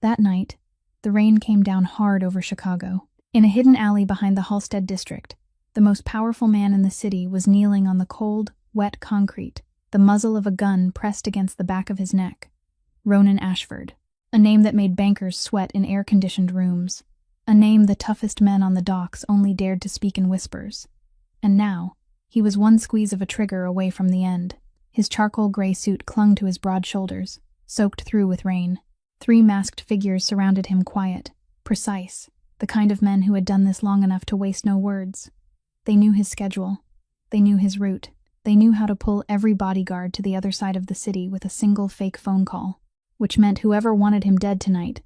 That night, the rain came down hard over Chicago. In a hidden alley behind the Halsted district, the most powerful man in the city was kneeling on the cold, wet concrete, the muzzle of a gun pressed against the back of his neck. Ronan Ashford, a name that made bankers sweat in air-conditioned rooms, a name the toughest men on the docks only dared to speak in whispers. And now, he was one squeeze of a trigger away from the end. His charcoal gray suit clung to his broad shoulders, soaked through with rain. 3 masked figures surrounded him, quiet, precise, the kind of men who had done this long enough to waste no words. They knew his schedule. They knew his route. They knew how to pull every bodyguard to the other side of the city with a single fake phone call, which meant whoever wanted him dead tonight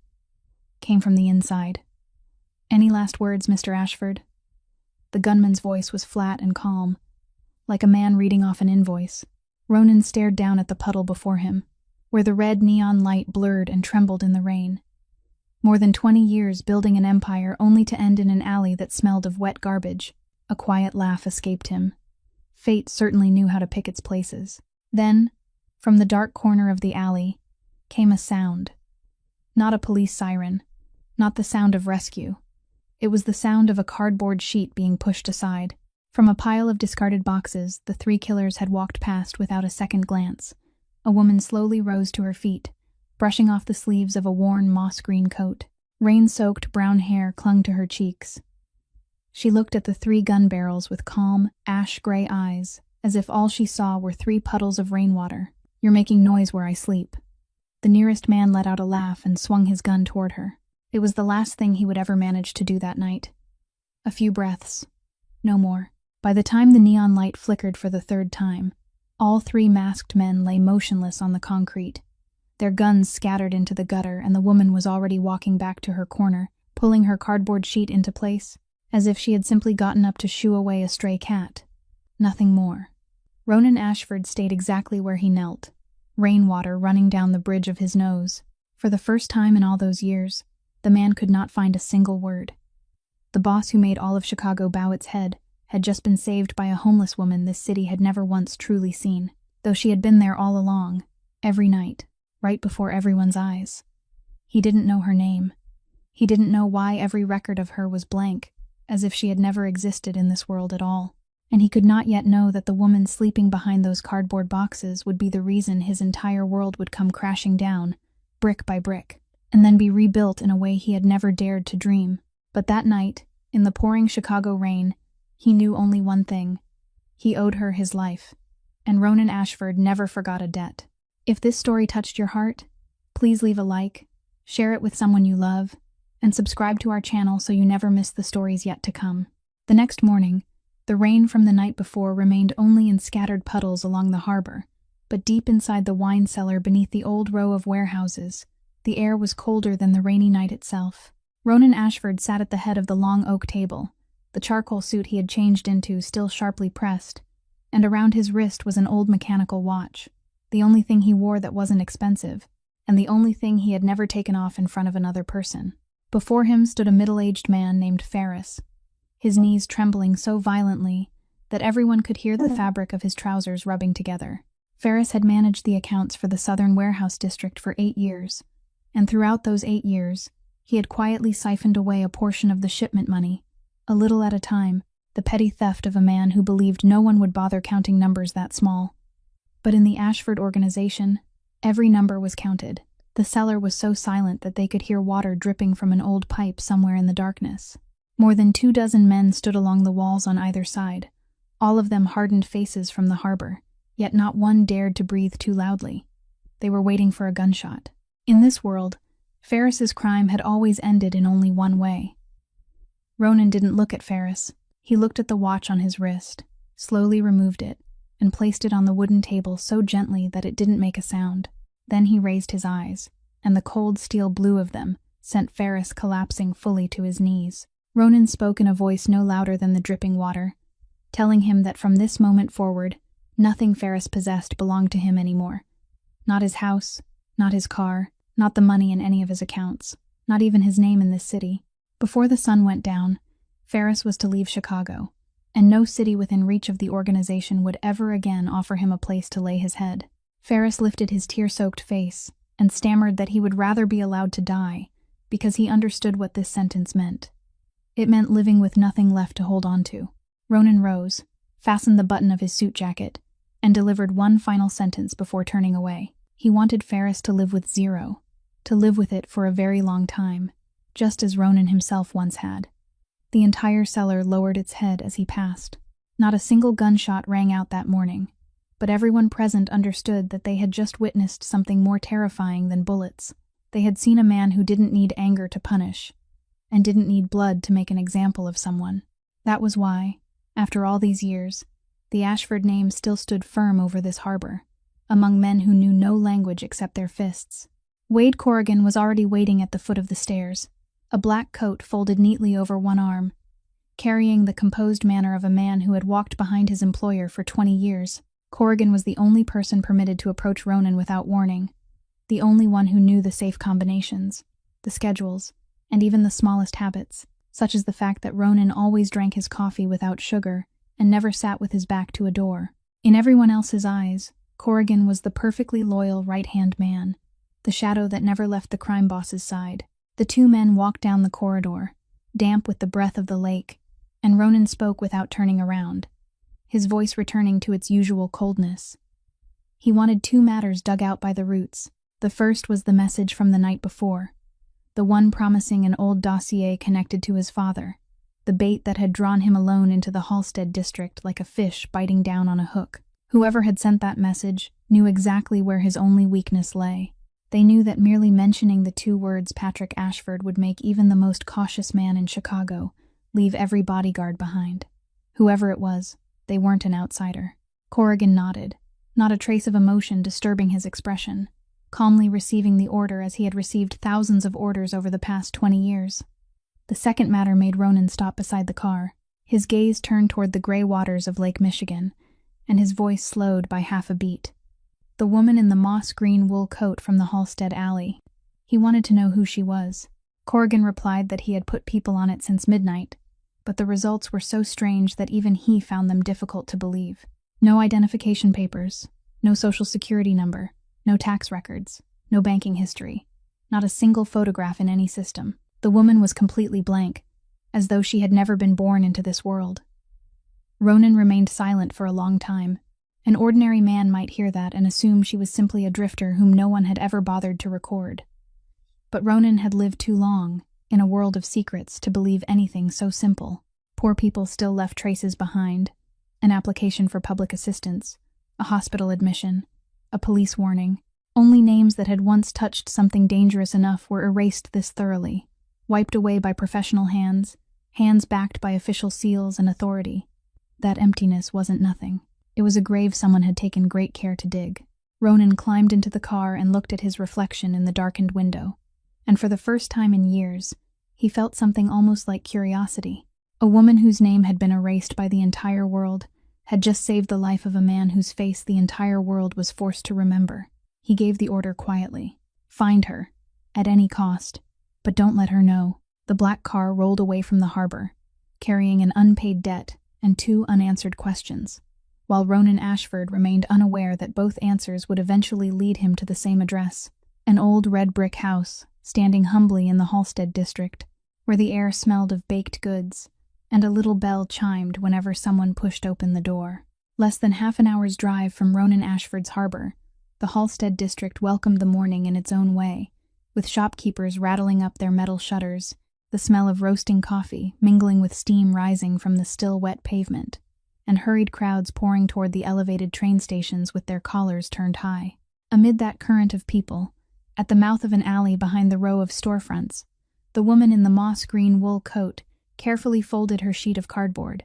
came from the inside. "Any last words, Mr. Ashford?" The gunman's voice was flat and calm, like a man reading off an invoice. Ronan stared down at the puddle before him, where the red neon light blurred and trembled in the rain. More than 20 years building an empire only to end in an alley that smelled of wet garbage. A quiet laugh escaped him. Fate certainly knew how to pick its places. Then, from the dark corner of the alley, came a sound. Not a police siren, not the sound of rescue. It was the sound of a cardboard sheet being pushed aside. From a pile of discarded boxes, the 3 killers had walked past without a second glance. A woman slowly rose to her feet, brushing off the sleeves of a worn moss-green coat. Rain-soaked brown hair clung to her cheeks. She looked at the 3 gun barrels with calm, ash-gray eyes, as if all she saw were 3 puddles of rainwater. "You're making noise where I sleep." The nearest man let out a laugh and swung his gun toward her. It was the last thing he would ever manage to do that night. A few breaths. No more. By the time the neon light flickered for the 3rd time, all 3 masked men lay motionless on the concrete. Their guns scattered into the gutter, and the woman was already walking back to her corner, pulling her cardboard sheet into place, as if she had simply gotten up to shoo away a stray cat. Nothing more. Ronan Ashford stayed exactly where he knelt, rainwater running down the bridge of his nose. For the first time in all those years, the man could not find a single word. The boss who made all of Chicago bow its head had just been saved by a homeless woman this city had never once truly seen, though she had been there all along, every night, right before everyone's eyes. He didn't know her name. He didn't know why every record of her was blank, as if she had never existed in this world at all. And he could not yet know that the woman sleeping behind those cardboard boxes would be the reason his entire world would come crashing down, brick by brick, and then be rebuilt in a way he had never dared to dream. But that night, in the pouring Chicago rain, he knew only one thing. He owed her his life, and Ronan Ashford never forgot a debt. If this story touched your heart, please leave a like, share it with someone you love, and subscribe to our channel so you never miss the stories yet to come. The next morning, the rain from the night before remained only in scattered puddles along the harbor, but deep inside the wine cellar beneath the old row of warehouses, the air was colder than the rainy night itself. Ronan Ashford sat at the head of the long oak table, the charcoal suit he had changed into still sharply pressed, and around his wrist was an old mechanical watch, the only thing he wore that wasn't expensive, and the only thing he had never taken off in front of another person. Before him stood a middle-aged man named Ferris, his knees trembling so violently that everyone could hear the fabric of his trousers rubbing together. Ferris had managed the accounts for the Southern Warehouse District for 8 years, and throughout those 8 years, he had quietly siphoned away a portion of the shipment money, a little at a time, the petty theft of a man who believed no one would bother counting numbers that small. But in the Ashford organization, every number was counted. The cellar was so silent that they could hear water dripping from an old pipe somewhere in the darkness. More than 24 men stood along the walls on either side, all of them hardened faces from the harbor, yet not one dared to breathe too loudly. They were waiting for a gunshot. In this world, Ferris's crime had always ended in only one way. Ronan didn't look at Ferris. He looked at the watch on his wrist, slowly removed it, and placed it on the wooden table so gently that it didn't make a sound. Then he raised his eyes, and the cold steel blue of them sent Ferris collapsing fully to his knees. Ronan spoke in a voice no louder than the dripping water, telling him that from this moment forward, nothing Ferris possessed belonged to him anymore. Not his house, not his car, not the money in any of his accounts, not even his name in this city. Before the sun went down, Ferris was to leave Chicago, and no city within reach of the organization would ever again offer him a place to lay his head. Ferris lifted his tear-soaked face, and stammered that he would rather be allowed to die, because he understood what this sentence meant. It meant living with nothing left to hold on to. Ronan rose, fastened the button of his suit jacket, and delivered one final sentence before turning away. He wanted Ferris to live with zero, to live with it for a very long time, just as Ronan himself once had. The entire cellar lowered its head as he passed. Not a single gunshot rang out that morning, but everyone present understood that they had just witnessed something more terrifying than bullets. They had seen a man who didn't need anger to punish, and didn't need blood to make an example of someone. That was why, after all these years, the Ashford name still stood firm over this harbor, among men who knew no language except their fists. Wade Corrigan was already waiting at the foot of the stairs, a black coat folded neatly over one arm, carrying the composed manner of a man who had walked behind his employer for 20 years. Corrigan was the only person permitted to approach Ronan without warning, the only one who knew the safe combinations, the schedules, and even the smallest habits, such as the fact that Ronan always drank his coffee without sugar and never sat with his back to a door. In everyone else's eyes, Corrigan was the perfectly loyal right-hand man, the shadow that never left the crime boss's side. The two men walked down the corridor, damp with the breath of the lake, and Ronan spoke without turning around, his voice returning to its usual coldness. He wanted two matters dug out by the roots. The first was the message from the night before, the one promising an old dossier connected to his father, the bait that had drawn him alone into the Halstead district like a fish biting down on a hook. Whoever had sent that message knew exactly where his only weakness lay. They knew that merely mentioning the two words Patrick Ashford would make even the most cautious man in Chicago leave every bodyguard behind. Whoever it was, they weren't an outsider. Corrigan nodded, not a trace of emotion disturbing his expression, calmly receiving the order as he had received thousands of orders over the past 20 years. The second matter made Ronan stop beside the car. His gaze turned toward the gray waters of Lake Michigan, and his voice slowed by half a beat. The woman in the moss-green wool coat from the Halstead alley. He wanted to know who she was. Corrigan replied that he had put people on it since midnight, but the results were so strange that even he found them difficult to believe. No identification papers, no social security number, no tax records, no banking history, not a single photograph in any system. The woman was completely blank, as though she had never been born into this world. Ronan remained silent for a long time. An ordinary man might hear that and assume she was simply a drifter whom no one had ever bothered to record. But Ronan had lived too long, in a world of secrets, to believe anything so simple. Poor people still left traces behind: an application for public assistance, a hospital admission, a police warning. Only names that had once touched something dangerous enough were erased this thoroughly, wiped away by professional hands, hands backed by official seals and authority. That emptiness wasn't nothing. It was a grave someone had taken great care to dig. Ronan climbed into the car and looked at his reflection in the darkened window, and for the first time in years, he felt something almost like curiosity. A woman whose name had been erased by the entire world had just saved the life of a man whose face the entire world was forced to remember. He gave the order quietly. Find her, at any cost, but don't let her know. The black car rolled away from the harbor, carrying an unpaid debt and two unanswered questions, while Ronan Ashford remained unaware that both answers would eventually lead him to the same address, an old red brick house standing humbly in the Halstead district, where the air smelled of baked goods, and a little bell chimed whenever someone pushed open the door. Less than half an hour's drive from Ronan Ashford's harbor, the Halstead district welcomed the morning in its own way, with shopkeepers rattling up their metal shutters, the smell of roasting coffee mingling with steam rising from the still wet pavement, and hurried crowds pouring toward the elevated train stations with their collars turned high. Amid that current of people, at the mouth of an alley behind the row of storefronts, the woman in the moss-green wool coat carefully folded her sheet of cardboard,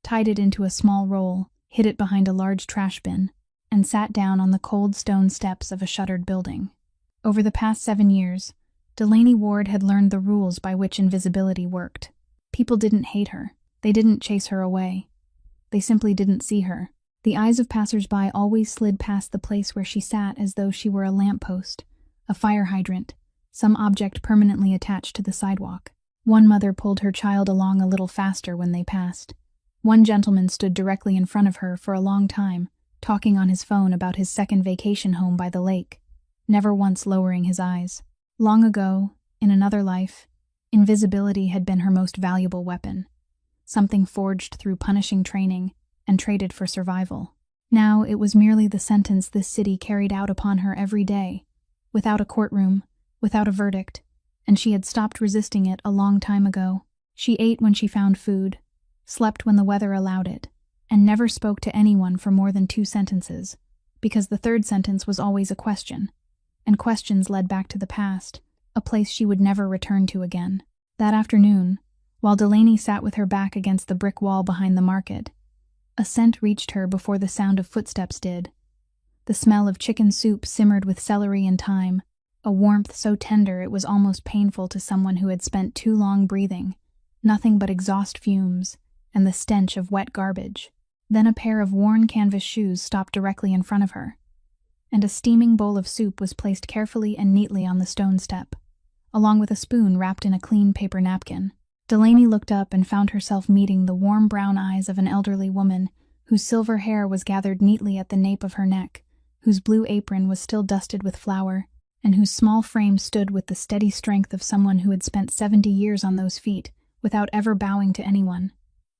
tied it into a small roll, hid it behind a large trash bin, and sat down on the cold stone steps of a shuttered building. Over the past 7 years, Delaney Ward had learned the rules by which invisibility worked. People didn't hate her. They didn't chase her away. They simply didn't see her. The eyes of passers-by always slid past the place where she sat as though she were a lamppost, a fire hydrant, some object permanently attached to the sidewalk. One mother pulled her child along a little faster when they passed. One gentleman stood directly in front of her for a long time, talking on his phone about his second vacation home by the lake. never once lowering his eyes. Long ago, in another life, invisibility had been her most valuable weapon, something forged through punishing training and traded for survival. Now it was merely the sentence this city carried out upon her every day, without a courtroom, without a verdict, and she had stopped resisting it a long time ago. She ate when she found food, slept when the weather allowed it, and never spoke to anyone for more than 2 sentences, because the third sentence was always a question, and questions led back to the past, a place she would never return to again. That afternoon, while Delaney sat with her back against the brick wall behind the market, a scent reached her before the sound of footsteps did. The smell of chicken soup simmered with celery and thyme, a warmth so tender it was almost painful to someone who had spent too long breathing, nothing but exhaust fumes and the stench of wet garbage. Then a pair of worn canvas shoes stopped directly in front of her, and a steaming bowl of soup was placed carefully and neatly on the stone step, along with a spoon wrapped in a clean paper napkin. Delaney looked up and found herself meeting the warm brown eyes of an elderly woman whose silver hair was gathered neatly at the nape of her neck, whose blue apron was still dusted with flour, and whose small frame stood with the steady strength of someone who had spent 70 years on those feet without ever bowing to anyone.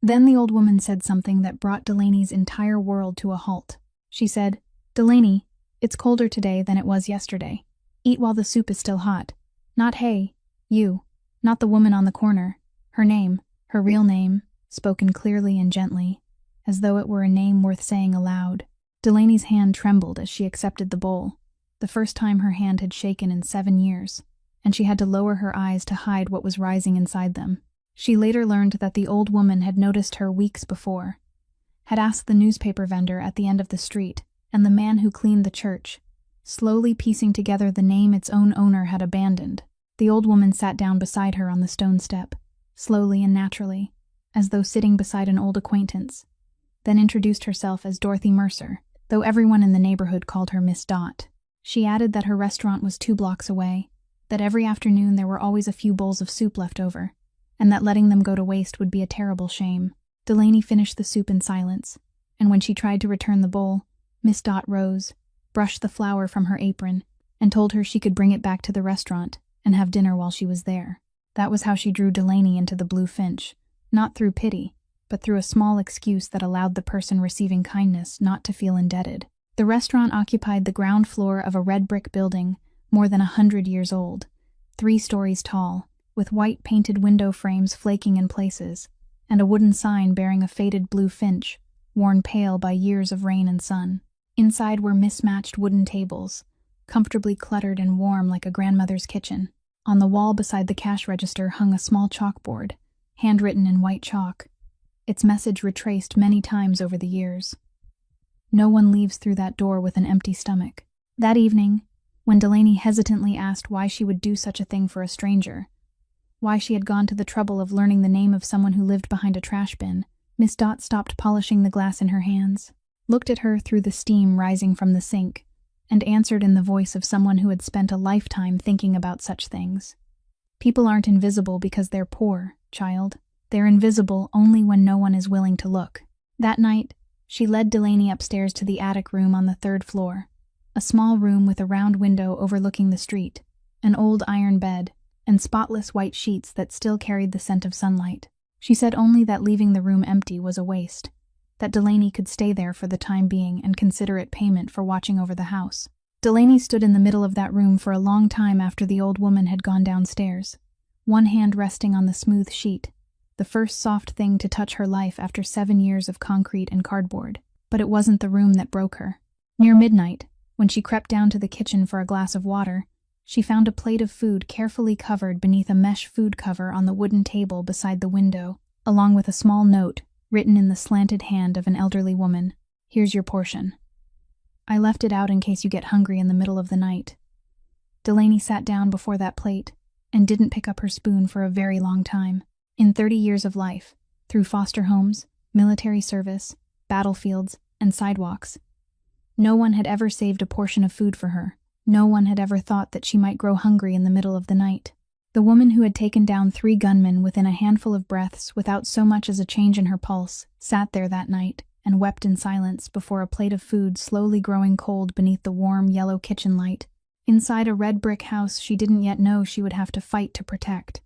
Then the old woman said something that brought Delaney's entire world to a halt. She said, "Delaney, it's colder today than it was yesterday. Eat while the soup is still hot. Not hey, you, not the woman on the corner." Her name, her real name, spoken clearly and gently, as though it were a name worth saying aloud. Delaney's hand trembled as she accepted the bowl, the first time her hand had shaken in 7 years, and she had to lower her eyes to hide what was rising inside them. She later learned that the old woman had noticed her weeks before, had asked the newspaper vendor at the end of the street, and the man who cleaned the church, slowly piecing together the name its own owner had abandoned. The old woman sat down beside her on the stone step, slowly and naturally, as though sitting beside an old acquaintance, then introduced herself as Dorothy Mercer, though everyone in the neighborhood called her Miss Dot. She added that her restaurant was 2 blocks away, that every afternoon there were always a few bowls of soup left over, and that letting them go to waste would be a terrible shame. Delaney finished the soup in silence, and when she tried to return the bowl, Miss Dot rose, brushed the flour from her apron, and told her she could bring it back to the restaurant and have dinner while she was there. That was how she drew Delaney into the Blue Finch, not through pity, but through a small excuse that allowed the person receiving kindness not to feel indebted. The restaurant occupied the ground floor of a red brick building more than 100 years old, 3 stories tall, with white painted window frames flaking in places, and a wooden sign bearing a faded blue finch, worn pale by years of rain and sun. Inside were mismatched wooden tables, comfortably cluttered and warm like a grandmother's kitchen. On the wall beside the cash register hung a small chalkboard, handwritten in white chalk, its message retraced many times over the years. No one leaves through that door with an empty stomach. That evening, when Delaney hesitantly asked why she would do such a thing for a stranger, why she had gone to the trouble of learning the name of someone who lived behind a trash bin, Miss Dot stopped polishing the glass in her hands, looked at her through the steam rising from the sink, and answered in the voice of someone who had spent a lifetime thinking about such things. "People aren't invisible because they're poor, child. They're invisible only when no one is willing to look." That night, she led Delaney upstairs to the attic room on the 3rd floor, a small room with a round window overlooking the street, an old iron bed, and spotless white sheets that still carried the scent of sunlight. She said only that leaving the room empty was a waste, that Delaney could stay there for the time being and consider it payment for watching over the house. Delaney stood in the middle of that room for a long time after the old woman had gone downstairs, one hand resting on the smooth sheet, the first soft thing to touch her life after 7 years of concrete and cardboard. But it wasn't the room that broke her. Near midnight, when she crept down to the kitchen for a glass of water, she found a plate of food carefully covered beneath a mesh food cover on the wooden table beside the window, along with a small note written in the slanted hand of an elderly woman. "Here's your portion. I left it out in case you get hungry in the middle of the night." Delaney sat down before that plate and didn't pick up her spoon for a very long time. In 30 years of life, through foster homes, military service, battlefields, and sidewalks, no one had ever saved a portion of food for her. No one had ever thought that she might grow hungry in the middle of the night. The woman who had taken down 3 gunmen within a handful of breaths without so much as a change in her pulse sat there that night and wept in silence before a plate of food slowly growing cold beneath the warm yellow kitchen light. inside a red brick house she didn't yet know she would have to fight to protect,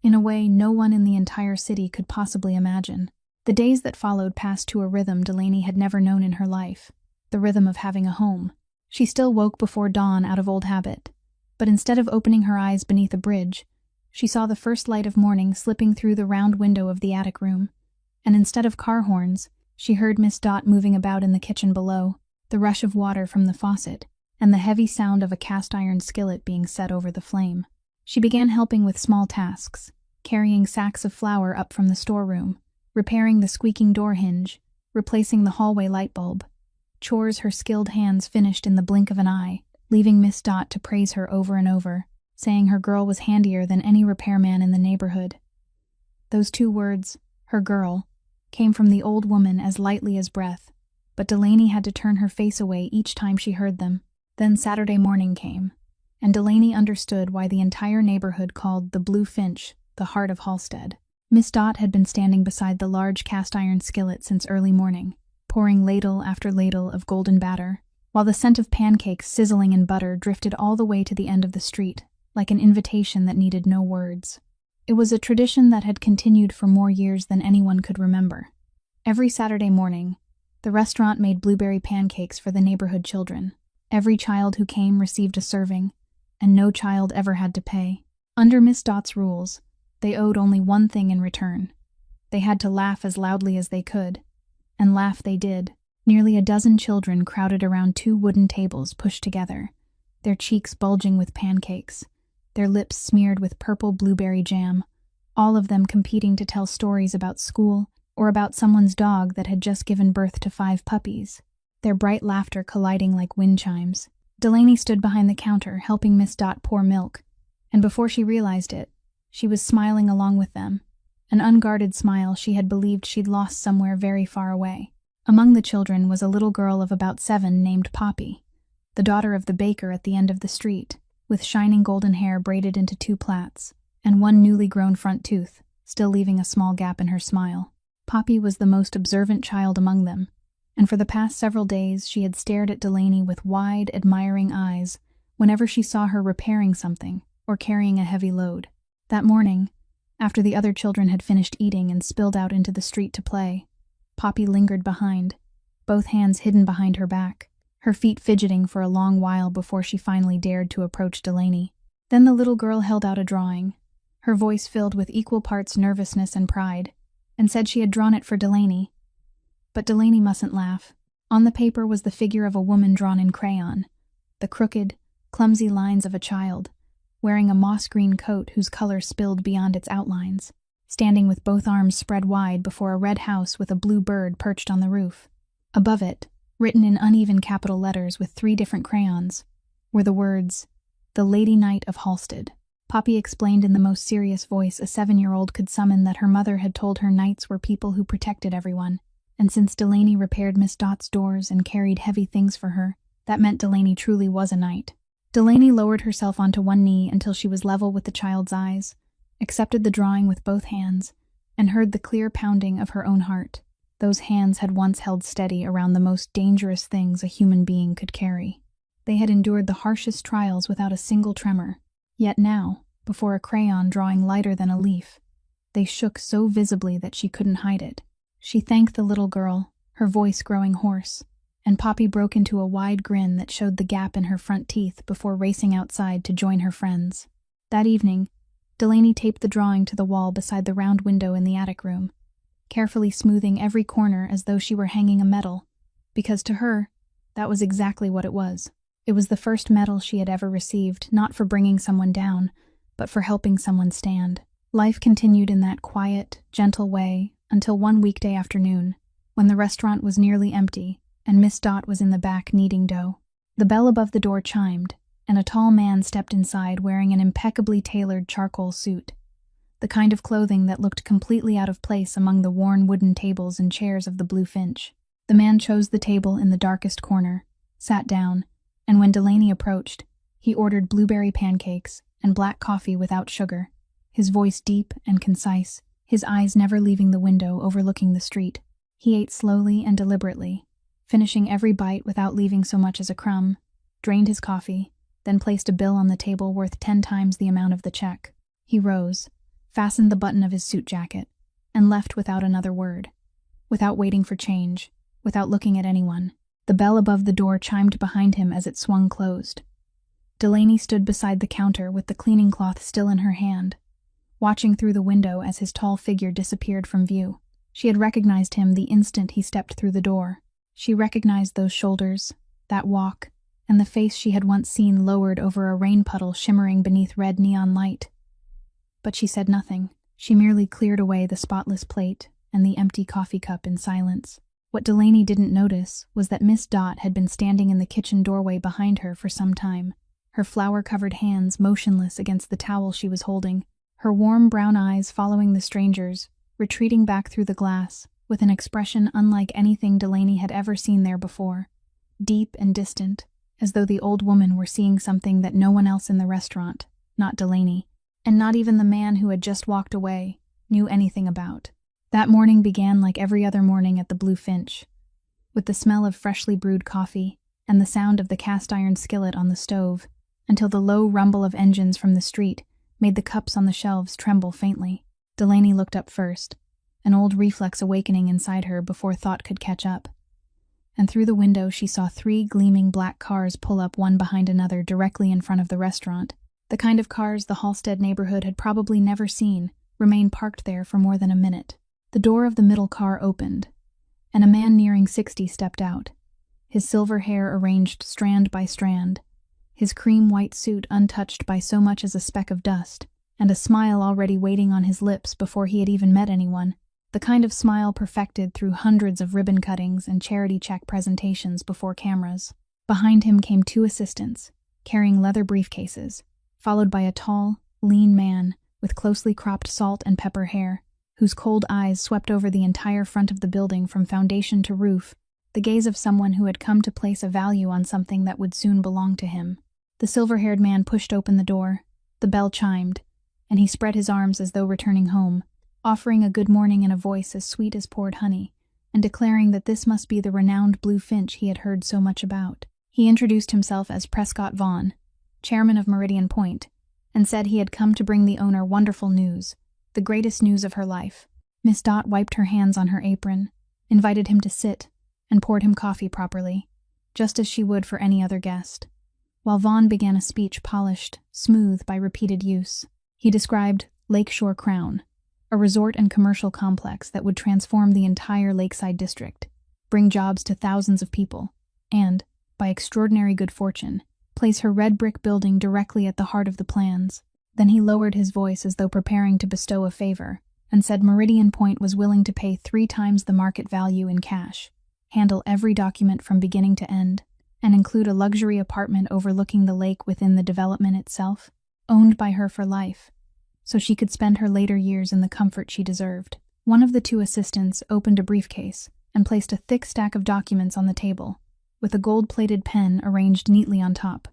in a way no one in the entire city could possibly imagine. The days that followed passed to a rhythm Delaney had never known in her life, the rhythm of having a home. She still woke before dawn out of old habit, but instead of opening her eyes beneath a bridge, she saw the first light of morning slipping through the round window of the attic room, and instead of car horns, she heard Miss Dot moving about in the kitchen below, the rush of water from the faucet, and the heavy sound of a cast-iron skillet being set over the flame. She began helping with small tasks, carrying sacks of flour up from the storeroom, repairing the squeaking door hinge, replacing the hallway light bulb, chores her skilled hands finished in the blink of an eye, leaving Miss Dot to praise her over and over, saying her girl was handier than any repairman in the neighborhood. Those two words, her girl, came from the old woman as lightly as breath, but Delaney had to turn her face away each time she heard them. Then Saturday morning came, and Delaney understood why the entire neighborhood called the Blue Finch the heart of Halstead. Miss Dot had been standing beside the large cast-iron skillet since early morning, pouring ladle after ladle of golden batter, while the scent of pancakes sizzling in butter drifted all the way to the end of the street, like an invitation that needed no words. It was a tradition that had continued for more years than anyone could remember. Every Saturday morning, the restaurant made blueberry pancakes for the neighborhood children. Every child who came received a serving, and no child ever had to pay. Under Miss Dot's rules, they owed only one thing in return. They had to laugh as loudly as they could, and laugh they did. Nearly a dozen children crowded around two wooden tables pushed together, their cheeks bulging with pancakes, their lips smeared with purple blueberry jam, all of them competing to tell stories about school or about someone's dog that had just given birth to 5 puppies, their bright laughter colliding like wind chimes. Delaney stood behind the counter helping Miss Dot pour milk, and before she realized it, she was smiling along with them, an unguarded smile she had believed she'd lost somewhere very far away. Among the children was a little girl of about 7 named Poppy, the daughter of the baker at the end of the street, with shining golden hair braided into 2 plaits, and one newly grown front tooth, still leaving a small gap in her smile. Poppy was the most observant child among them, and for the past several days she had stared at Delaney with wide, admiring eyes whenever she saw her repairing something or carrying a heavy load. That morning, after the other children had finished eating and spilled out into the street to play, Poppy lingered behind, both hands hidden behind her back, her feet fidgeting for a long while before she finally dared to approach Delaney. Then the little girl held out a drawing, her voice filled with equal parts nervousness and pride, and said she had drawn it for Delaney. But Delaney mustn't laugh. On the paper was the figure of a woman drawn in crayon, the crooked, clumsy lines of a child, wearing a moss-green coat whose color spilled beyond its outlines, standing with both arms spread wide before a red house with a blue bird perched on the roof. Above it, written in uneven capital letters with 3 different crayons, were the words, "The Lady Knight of Halstead." Poppy explained in the most serious voice a 7-year-old could summon that her mother had told her knights were people who protected everyone, and since Delaney repaired Miss Dot's doors and carried heavy things for her, that meant Delaney truly was a knight. Delaney lowered herself onto one knee until she was level with the child's eyes, accepted the drawing with both hands, and heard the clear pounding of her own heart. Those hands had once held steady around the most dangerous things a human being could carry. They had endured the harshest trials without a single tremor. Yet now, before a crayon drawing lighter than a leaf, they shook so visibly that she couldn't hide it. She thanked the little girl, her voice growing hoarse, and Poppy broke into a wide grin that showed the gap in her front teeth before racing outside to join her friends. That evening, Delaney taped the drawing to the wall beside the round window in the attic room, carefully smoothing every corner as though she were hanging a medal, because to her, that was exactly what it was. It was the first medal she had ever received, not for bringing someone down, but for helping someone stand. Life continued in that quiet, gentle way until one weekday afternoon, when the restaurant was nearly empty and Miss Dot was in the back kneading dough. The bell above the door chimed, and a tall man stepped inside wearing an impeccably tailored charcoal suit, the kind of clothing that looked completely out of place among the worn wooden tables and chairs of the Blue Finch. The man chose the table in the darkest corner, sat down, and when Delaney approached, he ordered blueberry pancakes and black coffee without sugar, his voice deep and concise, his eyes never leaving the window overlooking the street. He ate slowly and deliberately, finishing every bite without leaving so much as a crumb, drained his coffee, then placed a bill on the table worth 10 times the amount of the check. He rose, fastened the button of his suit jacket, and left without another word, without waiting for change, without looking at anyone. The bell above the door chimed behind him as it swung closed. Delaney stood beside the counter with the cleaning cloth still in her hand, watching through the window as his tall figure disappeared from view. She had recognized him the instant he stepped through the door. She recognized those shoulders, that walk, and the face she had once seen lowered over a rain puddle shimmering beneath red neon light. But she said nothing. She merely cleared away the spotless plate and the empty coffee cup in silence. What Delaney didn't notice was that Miss Dot had been standing in the kitchen doorway behind her for some time, her flour-covered hands motionless against the towel she was holding, her warm brown eyes following the stranger's, retreating back through the glass, with an expression unlike anything Delaney had ever seen there before, deep and distant, as though the old woman were seeing something that no one else in the restaurant, not Delaney, and not even the man who had just walked away, knew anything about. That morning began like every other morning at the Blue Finch, with the smell of freshly brewed coffee and the sound of the cast-iron skillet on the stove, until the low rumble of engines from the street made the cups on the shelves tremble faintly. Delaney looked up first, an old reflex awakening inside her before thought could catch up. And through the window she saw 3 gleaming black cars pull up one behind another directly in front of the restaurant. The kind of cars the Halstead neighborhood had probably never seen remained parked there for more than a minute. The door of the middle car opened, and a man nearing 60 stepped out, his silver hair arranged strand by strand, his cream-white suit untouched by so much as a speck of dust, and a smile already waiting on his lips before he had even met anyone, the kind of smile perfected through hundreds of ribbon cuttings and charity check presentations before cameras. Behind him came 2 assistants, carrying leather briefcases, followed by a tall, lean man with closely cropped salt and pepper hair, whose cold eyes swept over the entire front of the building from foundation to roof, the gaze of someone who had come to place a value on something that would soon belong to him. The silver-haired man pushed open the door, the bell chimed, and he spread his arms as though returning home, offering a good morning in a voice as sweet as poured honey, and declaring that this must be the renowned Blue Finch he had heard so much about. He introduced himself as Prescott Vaughn, chairman of Meridian Point, and said he had come to bring the owner wonderful news, the greatest news of her life. Miss Dot wiped her hands on her apron, invited him to sit, and poured him coffee properly, just as she would for any other guest, while Vaughn began a speech polished, smooth by repeated use. He described Lakeshore Crown, a resort and commercial complex that would transform the entire Lakeside district, bring jobs to thousands of people, and, by extraordinary good fortune, place her red brick building directly at the heart of the plans. Then he lowered his voice as though preparing to bestow a favor, and said Meridian Point was willing to pay 3 times the market value in cash, handle every document from beginning to end, and include a luxury apartment overlooking the lake within the development itself, owned by her for life, so she could spend her later years in the comfort she deserved. One of the 2 assistants opened a briefcase and placed a thick stack of documents on the table, with a gold-plated pen arranged neatly on top.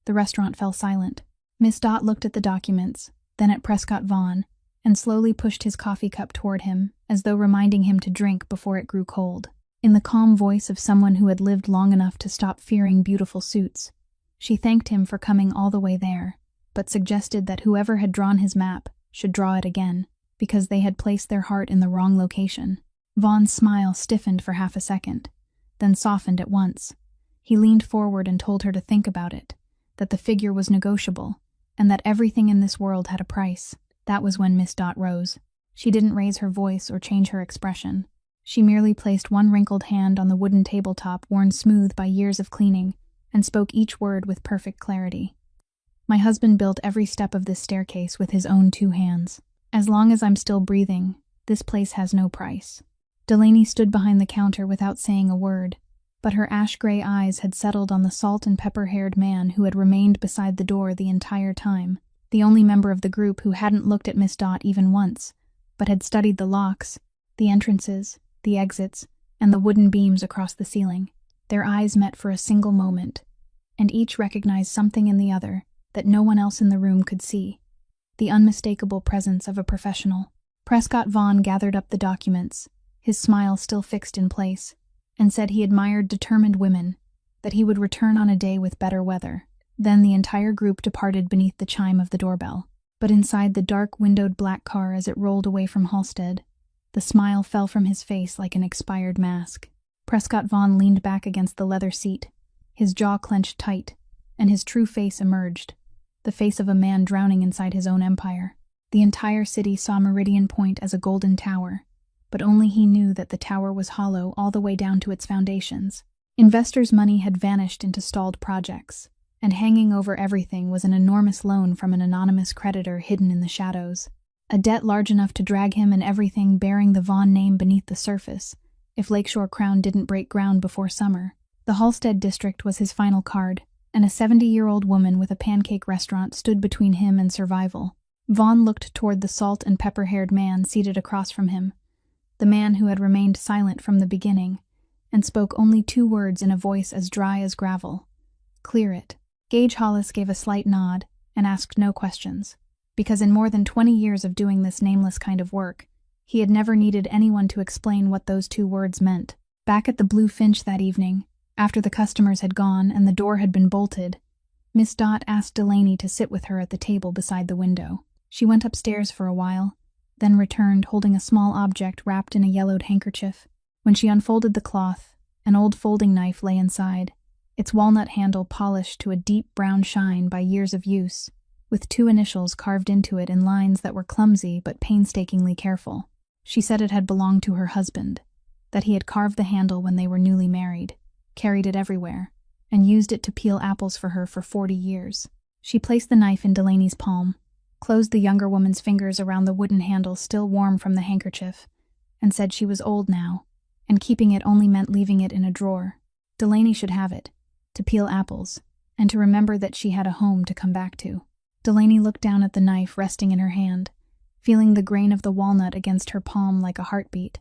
The restaurant fell silent. Miss Dot looked at the documents, then at Prescott Vaughn, and slowly pushed his coffee cup toward him, as though reminding him to drink before it grew cold. In the calm voice of someone who had lived long enough to stop fearing beautiful suits, she thanked him for coming all the way there, but suggested that whoever had drawn his map should draw it again, because they had placed their heart in the wrong location. Vaughn's smile stiffened for half a second, then softened at once. He leaned forward and told her to think about it, that the figure was negotiable, and that everything in this world had a price. That was when Miss Dot rose. She didn't raise her voice or change her expression. She merely placed one wrinkled hand on the wooden tabletop worn smooth by years of cleaning, and spoke each word with perfect clarity. My husband built every step of this staircase with his own 2 hands. As long as I'm still breathing, this place has no price. Delaney stood behind the counter without saying a word, but her ash-gray eyes had settled on the salt and pepper-haired man who had remained beside the door the entire time, the only member of the group who hadn't looked at Miss Dot even once, but had studied the locks, the entrances, the exits, and the wooden beams across the ceiling. Their eyes met for a single moment, and each recognized something in the other that no one else in the room could see, the unmistakable presence of a professional. Prescott Vaughn gathered up the documents, his smile still fixed in place, and said he admired determined women, that he would return on a day with better weather. Then the entire group departed beneath the chime of the doorbell. But inside the dark windowed black car as it rolled away from Halstead, the smile fell from his face like an expired mask. Prescott Vaughn leaned back against the leather seat, his jaw clenched tight, and his true face emerged, the face of a man drowning inside his own empire. The entire city saw Meridian Point as a golden tower, but only he knew that the tower was hollow all the way down to its foundations. Investors' money had vanished into stalled projects, and hanging over everything was an enormous loan from an anonymous creditor hidden in the shadows. A debt large enough to drag him and everything bearing the Vaughn name beneath the surface, if Lakeshore Crown didn't break ground before summer. The Halstead district was his final card, and a 70-year-old woman with a pancake restaurant stood between him and survival. Vaughn looked toward the salt and pepper-haired man seated across from him, the man who had remained silent from the beginning, and spoke only 2 words in a voice as dry as gravel. "Clear it." Gage Hollis gave a slight nod and asked no questions, because in more than 20 years of doing this nameless kind of work, he had never needed anyone to explain what those 2 words meant. Back at the Blue Finch that evening, after the customers had gone and the door had been bolted, Miss Dot asked Delaney to sit with her at the table beside the window. She went upstairs for a while, then returned holding a small object wrapped in a yellowed handkerchief. When she unfolded the cloth, an old folding knife lay inside, its walnut handle polished to a deep brown shine by years of use, with 2 initials carved into it in lines that were clumsy but painstakingly careful. She said it had belonged to her husband, that he had carved the handle when they were newly married, carried it everywhere, and used it to peel apples for her for 40 years. She placed the knife in Delaney's palm, closed the younger woman's fingers around the wooden handle still warm from the handkerchief, and said she was old now, and keeping it only meant leaving it in a drawer. Delaney should have it, to peel apples, and to remember that she had a home to come back to. Delaney looked down at the knife resting in her hand, feeling the grain of the walnut against her palm like a heartbeat,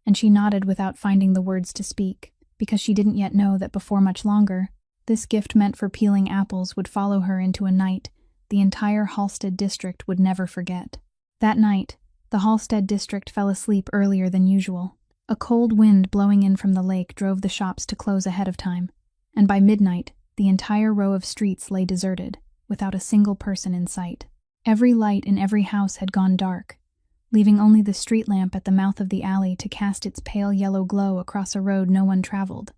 and she nodded without finding the words to speak, because she didn't yet know that before much longer, this gift meant for peeling apples would follow her into a night the entire Halstead district would never forget. That night, the Halstead district fell asleep earlier than usual. A cold wind blowing in from the lake drove the shops to close ahead of time, and by midnight, the entire row of streets lay deserted, without a single person in sight. Every light in every house had gone dark, leaving only the street lamp at the mouth of the alley to cast its pale yellow glow across a road no one traveled.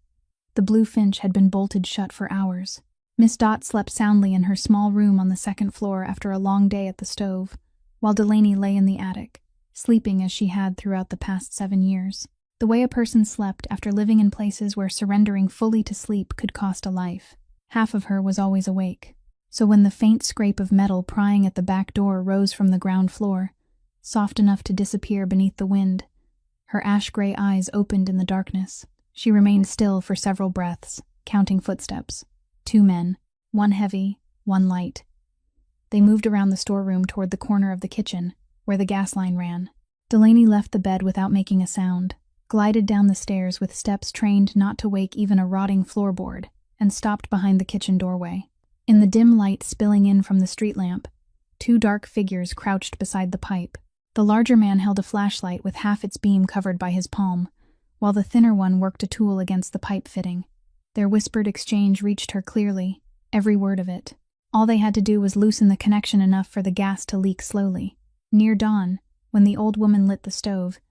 The Blue Finch had been bolted shut for hours. Miss Dot slept soundly in her small room on the 2nd floor after a long day at the stove, while Delaney lay in the attic, sleeping as she had throughout the past 7 years. The way a person slept after living in places where surrendering fully to sleep could cost a life. Half of her was always awake, so when the faint scrape of metal prying at the back door rose from the ground floor, soft enough to disappear beneath the wind, her ash-gray eyes opened in the darkness. She remained still for several breaths, counting footsteps. 2 men, one heavy, one light. They moved around the storeroom toward the corner of the kitchen, where the gas line ran. Delaney left the bed without making a sound, glided down the stairs with steps trained not to wake even a rotting floorboard, and stopped behind the kitchen doorway. In the dim light spilling in from the street lamp, 2 dark figures crouched beside the pipe. The larger man held a flashlight with half its beam covered by his palm, while the thinner one worked a tool against the pipe fitting. Their whispered exchange reached her clearly, every word of it. All they had to do was loosen the connection enough for the gas to leak slowly. Near dawn, when the old woman lit the stove,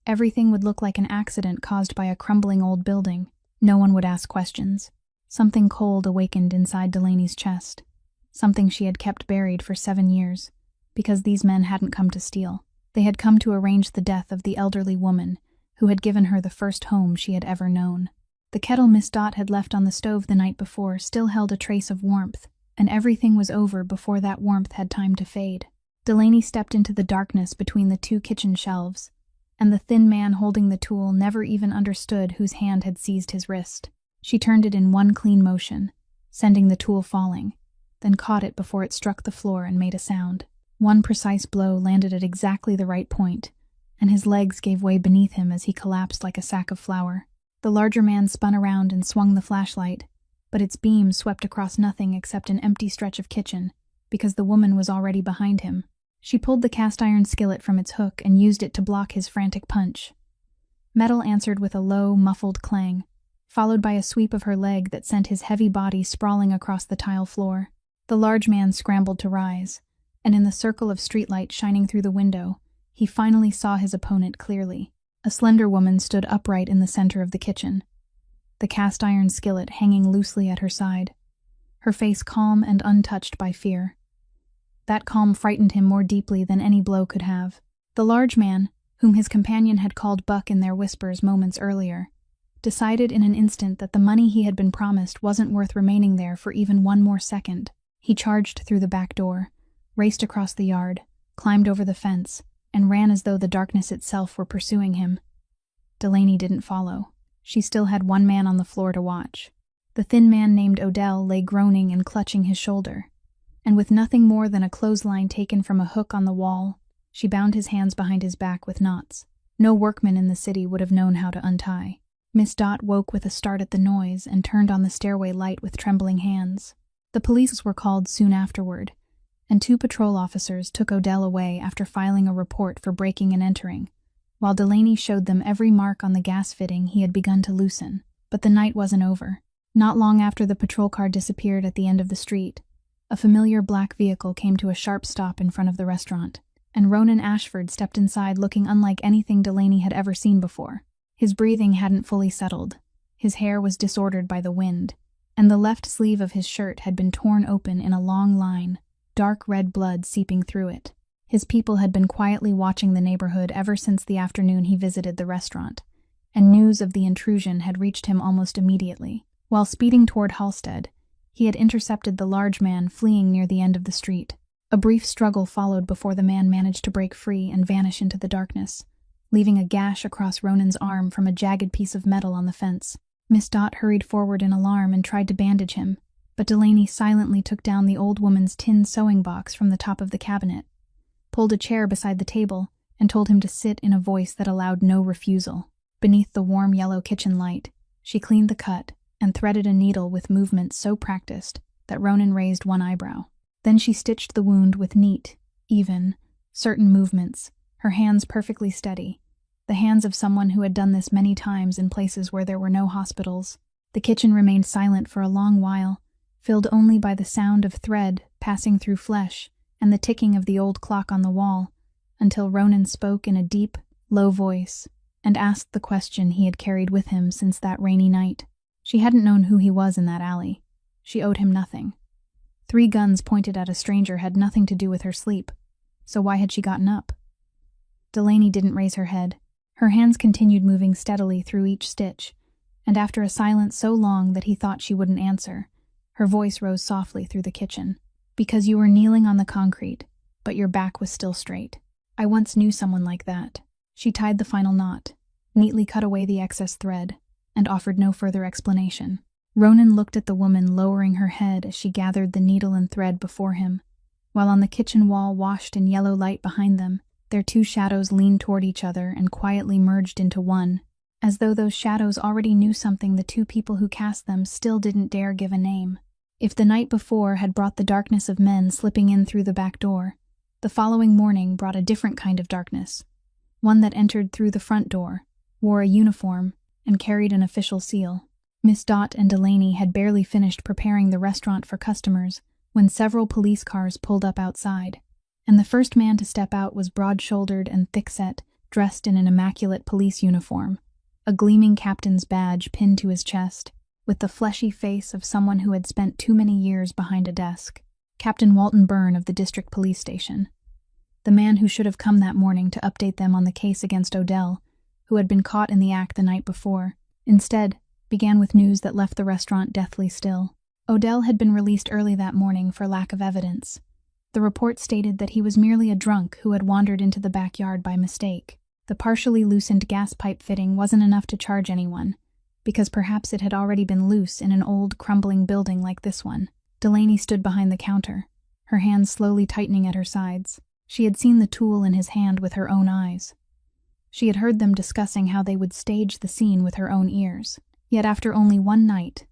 everything would look like an accident caused by a crumbling old building. No one would ask questions. Something cold awakened inside Delaney's chest, something she had kept buried for 7 years, because these men hadn't come to steal. They had come to arrange the death of the elderly woman who had given her the first home she had ever known. The kettle Miss Dot had left on the stove the night before still held a trace of warmth, and everything was over before that warmth had time to fade. Delaney stepped into the darkness between the 2 kitchen shelves, and the thin man holding the tool never even understood whose hand had seized his wrist. She turned it in one clean motion, sending the tool falling, then caught it before it struck the floor and made a sound. One precise blow landed at exactly the right point, and his legs gave way beneath him as he collapsed like a sack of flour. The larger man spun around and swung the flashlight, but its beam swept across nothing except an empty stretch of kitchen, because the woman was already behind him. She pulled the cast-iron skillet from its hook and used it to block his frantic punch. Metal answered with a low, muffled clang, followed by a sweep of her leg that sent his heavy body sprawling across the tile floor. The large man scrambled to rise, and in the circle of streetlight shining through the window, he finally saw his opponent clearly. A slender woman stood upright in the center of the kitchen, the cast-iron skillet hanging loosely at her side, her face calm and untouched by fear. That calm frightened him more deeply than any blow could have. The large man, whom his companion had called Buck in their whispers moments earlier, decided in an instant that the money he had been promised wasn't worth remaining there for even one more second. He charged through the back door, raced across the yard, climbed over the fence, and ran as though the darkness itself were pursuing him. Delaney didn't follow. She still had one man on the floor to watch. The thin man named Odell lay groaning and clutching his shoulder, and with nothing more than a clothesline taken from a hook on the wall, she bound his hands behind his back with knots. No workman in the city would have known how to untie. Miss Dot woke with a start at the noise and turned on the stairway light with trembling hands. The police were called soon afterward, and 2 patrol officers took Odell away after filing a report for breaking and entering, while Delaney showed them every mark on the gas fitting he had begun to loosen. But the night wasn't over. Not long after the patrol car disappeared at the end of the street, a familiar black vehicle came to a sharp stop in front of the restaurant, and Ronan Ashford stepped inside looking unlike anything Delaney had ever seen before. His breathing hadn't fully settled, his hair was disordered by the wind, and the left sleeve of his shirt had been torn open in a long line, dark red blood seeping through it. His people had been quietly watching the neighborhood ever since the afternoon he visited the restaurant, and news of the intrusion had reached him almost immediately. While speeding toward Halstead, he had intercepted the large man fleeing near the end of the street. A brief struggle followed before the man managed to break free and vanish into the darkness, leaving a gash across Ronan's arm from a jagged piece of metal on the fence. Miss Dot hurried forward in alarm and tried to bandage him, but Delaney silently took down the old woman's tin sewing box from the top of the cabinet, pulled a chair beside the table, and told him to sit in a voice that allowed no refusal. Beneath the warm yellow kitchen light, she cleaned the cut and threaded a needle with movements so practiced that Ronan raised one eyebrow. Then she stitched the wound with neat, even, certain movements, her hands perfectly steady, the hands of someone who had done this many times in places where there were no hospitals. The kitchen remained silent for a long while, filled only by the sound of thread passing through flesh and the ticking of the old clock on the wall, until Ronan spoke in a deep, low voice and asked the question he had carried with him since that rainy night. She hadn't known who he was in that alley. She owed him nothing. 3 guns pointed at a stranger had nothing to do with her sleep, so why had she gotten up? Delaney didn't raise her head. Her hands continued moving steadily through each stitch, and after a silence so long that he thought she wouldn't answer, her voice rose softly through the kitchen. Because you were kneeling on the concrete, but your back was still straight. I once knew someone like that. She tied the final knot, neatly cut away the excess thread, and offered no further explanation. Ronan looked at the woman lowering her head as she gathered the needle and thread before him, while on the kitchen wall washed in yellow light behind them, their 2 shadows leaned toward each other and quietly merged into one, as though those shadows already knew something the 2 people who cast them still didn't dare give a name. If the night before had brought the darkness of men slipping in through the back door, the following morning brought a different kind of darkness, one that entered through the front door, wore a uniform, and carried an official seal. Miss Dot and Delaney had barely finished preparing the restaurant for customers when several police cars pulled up outside, and the first man to step out was broad-shouldered and thick-set, dressed in an immaculate police uniform, a gleaming captain's badge pinned to his chest, with the fleshy face of someone who had spent too many years behind a desk. Captain Walton Byrne of the district police station. The man who should have come that morning to update them on the case against Odell, who had been caught in the act the night before, instead began with news that left the restaurant deathly still. Odell had been released early that morning for lack of evidence. The report stated that he was merely a drunk who had wandered into the backyard by mistake. The partially loosened gas pipe fitting wasn't enough to charge anyone, because perhaps it had already been loose in an old, crumbling building like this one. Delaney stood behind the counter, her hands slowly tightening at her sides. She had seen the tool in his hand with her own eyes. She had heard them discussing how they would stage the scene with her own ears. Yet after only one night,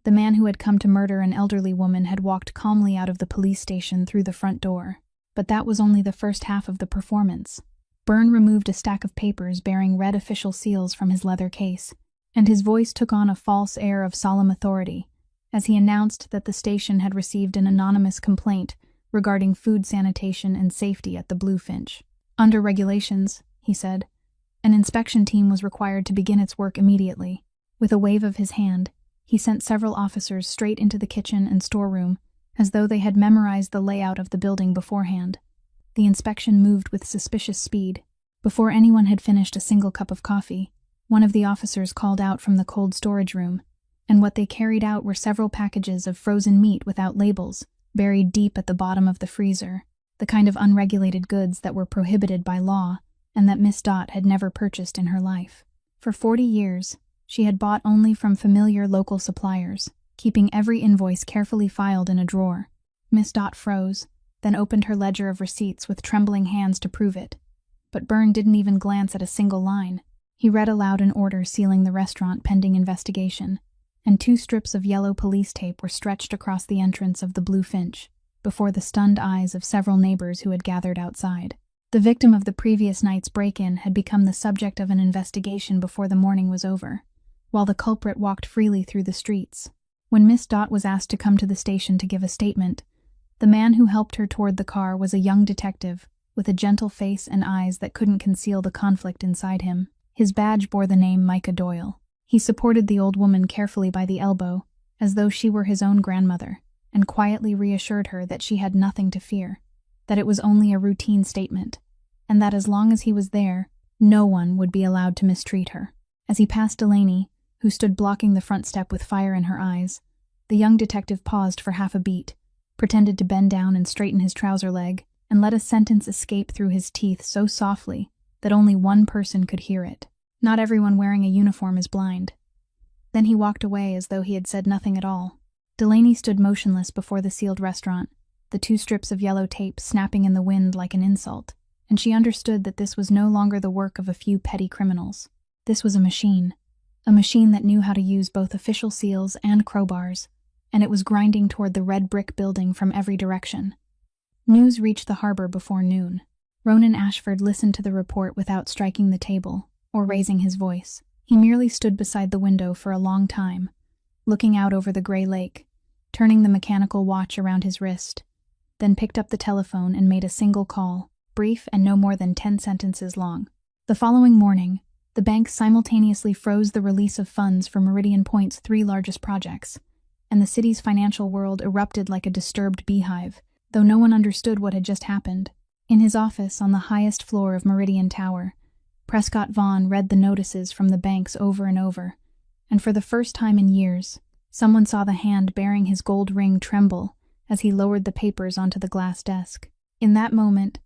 the man who had come to murder an elderly woman had walked calmly out of the police station through the front door. But that was only the first half of the performance. Byrne removed a stack of papers bearing red official seals from his leather case and his voice took on a false air of solemn authority as he announced that the station had received an anonymous complaint regarding food sanitation and safety at the Bluefinch. Under regulations, he said, an inspection team was required to begin its work immediately. With a wave of his hand, he sent several officers straight into the kitchen and storeroom, as though they had memorized the layout of the building beforehand. The inspection moved with suspicious speed. Before anyone had finished a single cup of coffee, one of the officers called out from the cold storage room, and what they carried out were several packages of frozen meat without labels, buried deep at the bottom of the freezer, the kind of unregulated goods that were prohibited by law and that Miss Dot had never purchased in her life. For 40 years, she had bought only from familiar local suppliers, keeping every invoice carefully filed in a drawer. Miss Dot froze, then opened her ledger of receipts with trembling hands to prove it. But Byrne didn't even glance at a single line. He read aloud an order sealing the restaurant pending investigation, and 2 strips of yellow police tape were stretched across the entrance of the Bluefinch, before the stunned eyes of several neighbors who had gathered outside. The victim of the previous night's break-in had become the subject of an investigation before the morning was over, while the culprit walked freely through the streets. When Miss Dot was asked to come to the station to give a statement, the man who helped her toward the car was a young detective, with a gentle face and eyes that couldn't conceal the conflict inside him. His badge bore the name Micah Doyle. He supported the old woman carefully by the elbow, as though she were his own grandmother, and quietly reassured her that she had nothing to fear, that it was only a routine statement, and that as long as he was there, no one would be allowed to mistreat her. As he passed Delaney, who stood blocking the front step with fire in her eyes, the young detective paused for half a beat, pretended to bend down and straighten his trouser leg, and let a sentence escape through his teeth so softly that only one person could hear it. Not everyone wearing a uniform is blind. Then he walked away as though he had said nothing at all. Delaney stood motionless before the sealed restaurant, the 2 strips of yellow tape snapping in the wind like an insult, and she understood that this was no longer the work of a few petty criminals. This was a machine that knew how to use both official seals and crowbars, and it was grinding toward the red brick building from every direction. News reached the harbor before noon. Ronan Ashford listened to the report without striking the table or raising his voice. He merely stood beside the window for a long time, looking out over the gray lake, turning the mechanical watch around his wrist, then picked up the telephone and made a single call, brief and no more than 10 sentences long. The following morning, the bank simultaneously froze the release of funds for Meridian Point's 3 largest projects, and the city's financial world erupted like a disturbed beehive, though no one understood what had just happened. In his office on the highest floor of Meridian Tower, Prescott Vaughn read the notices from the banks over and over, and for the first time in years, someone saw the hand bearing his gold ring tremble as he lowered the papers onto the glass desk. In that moment,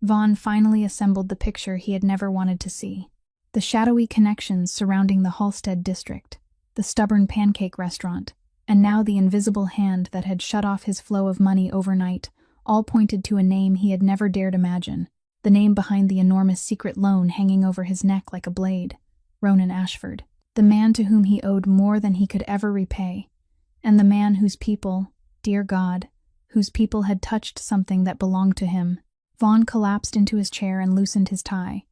Vaughn finally assembled the picture he had never wanted to see. The shadowy connections surrounding the Halstead district, the stubborn pancake restaurant, and now the invisible hand that had shut off his flow of money overnight all pointed to a name he had never dared imagine, the name behind the enormous secret loan hanging over his neck like a blade, Ronan Ashford, the man to whom he owed more than he could ever repay, and the man whose people, dear God, whose people had touched something that belonged to him. Vaughn collapsed into his chair and loosened his tie,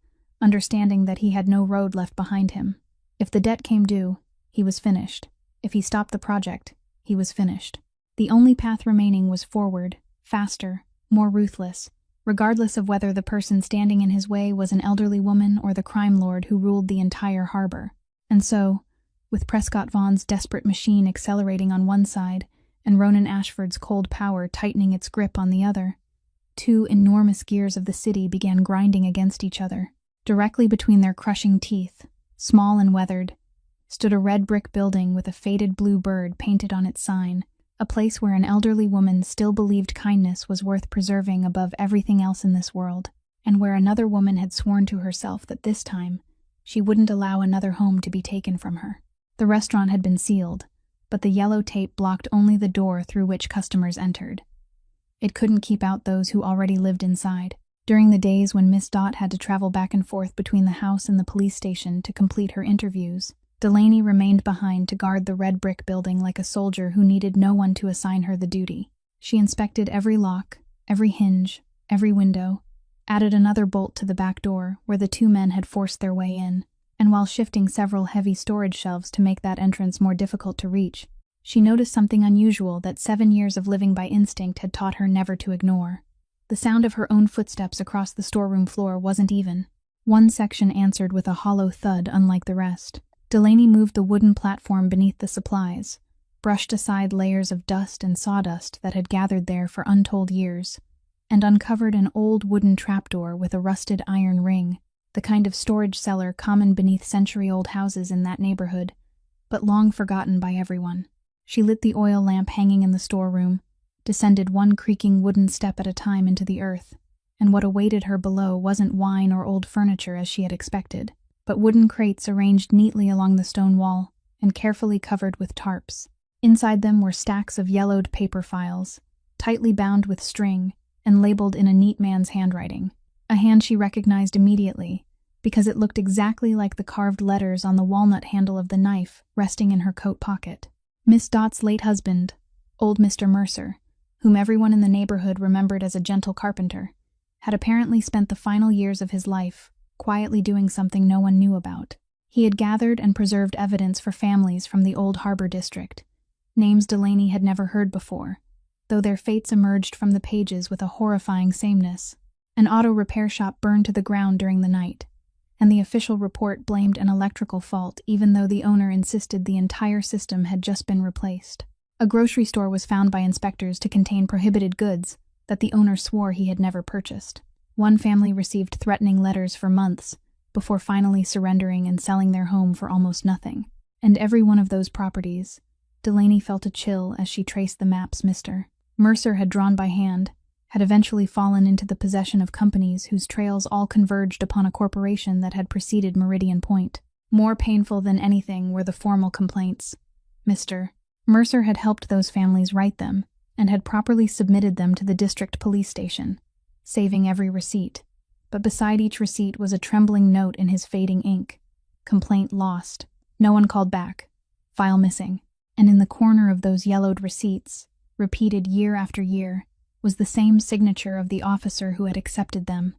understanding that he had no road left behind him. If the debt came due, he was finished. If he stopped the project, he was finished. The only path remaining was forward, faster, more ruthless, regardless of whether the person standing in his way was an elderly woman or the crime lord who ruled the entire harbor. And so, with Prescott Vaughn's desperate machine accelerating on one side and Ronan Ashford's cold power tightening its grip on the other, 2 enormous gears of the city began grinding against each other. Directly between their crushing teeth, small and weathered, stood a red brick building with a faded blue bird painted on its sign, a place where an elderly woman still believed kindness was worth preserving above everything else in this world, and where another woman had sworn to herself that this time she wouldn't allow another home to be taken from her. The restaurant had been sealed, but the yellow tape blocked only the door through which customers entered. It couldn't keep out those who already lived inside. During the days when Miss Dot had to travel back and forth between the house and the police station to complete her interviews, Delaney remained behind to guard the red brick building like a soldier who needed no one to assign her the duty. She inspected every lock, every hinge, every window, added another bolt to the back door where the 2 men had forced their way in, and while shifting several heavy storage shelves to make that entrance more difficult to reach, she noticed something unusual that 7 years of living by instinct had taught her never to ignore. The sound of her own footsteps across the storeroom floor wasn't even. One section answered with a hollow thud unlike the rest. Delaney moved the wooden platform beneath the supplies, brushed aside layers of dust and sawdust that had gathered there for untold years, and uncovered an old wooden trapdoor with a rusted iron ring, the kind of storage cellar common beneath century-old houses in that neighborhood, but long forgotten by everyone. She lit the oil lamp hanging in the storeroom, descended one creaking wooden step at a time into the earth, and what awaited her below wasn't wine or old furniture as she had expected, but wooden crates arranged neatly along the stone wall and carefully covered with tarps. Inside them were stacks of yellowed paper files, tightly bound with string and labeled in a neat man's handwriting, a hand she recognized immediately because it looked exactly like the carved letters on the walnut handle of the knife resting in her coat pocket. Miss Dott's late husband, old Mr. Mercer, whom everyone in the neighborhood remembered as a gentle carpenter, had apparently spent the final years of his life quietly doing something no one knew about. He had gathered and preserved evidence for families from the old harbor district, names Delaney had never heard before, though their fates emerged from the pages with a horrifying sameness. An auto repair shop burned to the ground during the night, and the official report blamed an electrical fault even though the owner insisted the entire system had just been replaced. A grocery store was found by inspectors to contain prohibited goods that the owner swore he had never purchased. One family received threatening letters for months before finally surrendering and selling their home for almost nothing. And every one of those properties, Delaney felt a chill as she traced the maps Mr. Mercer had drawn by hand, had eventually fallen into the possession of companies whose trails all converged upon a corporation that had preceded Meridian Point. More painful than anything were the formal complaints. Mr. Mercer had helped those families write them and had properly submitted them to the district police station, saving every receipt. But beside each receipt was a trembling note in his fading ink. Complaint lost. No one called back. File missing. And in the corner of those yellowed receipts, repeated year after year, was the same signature of the officer who had accepted them.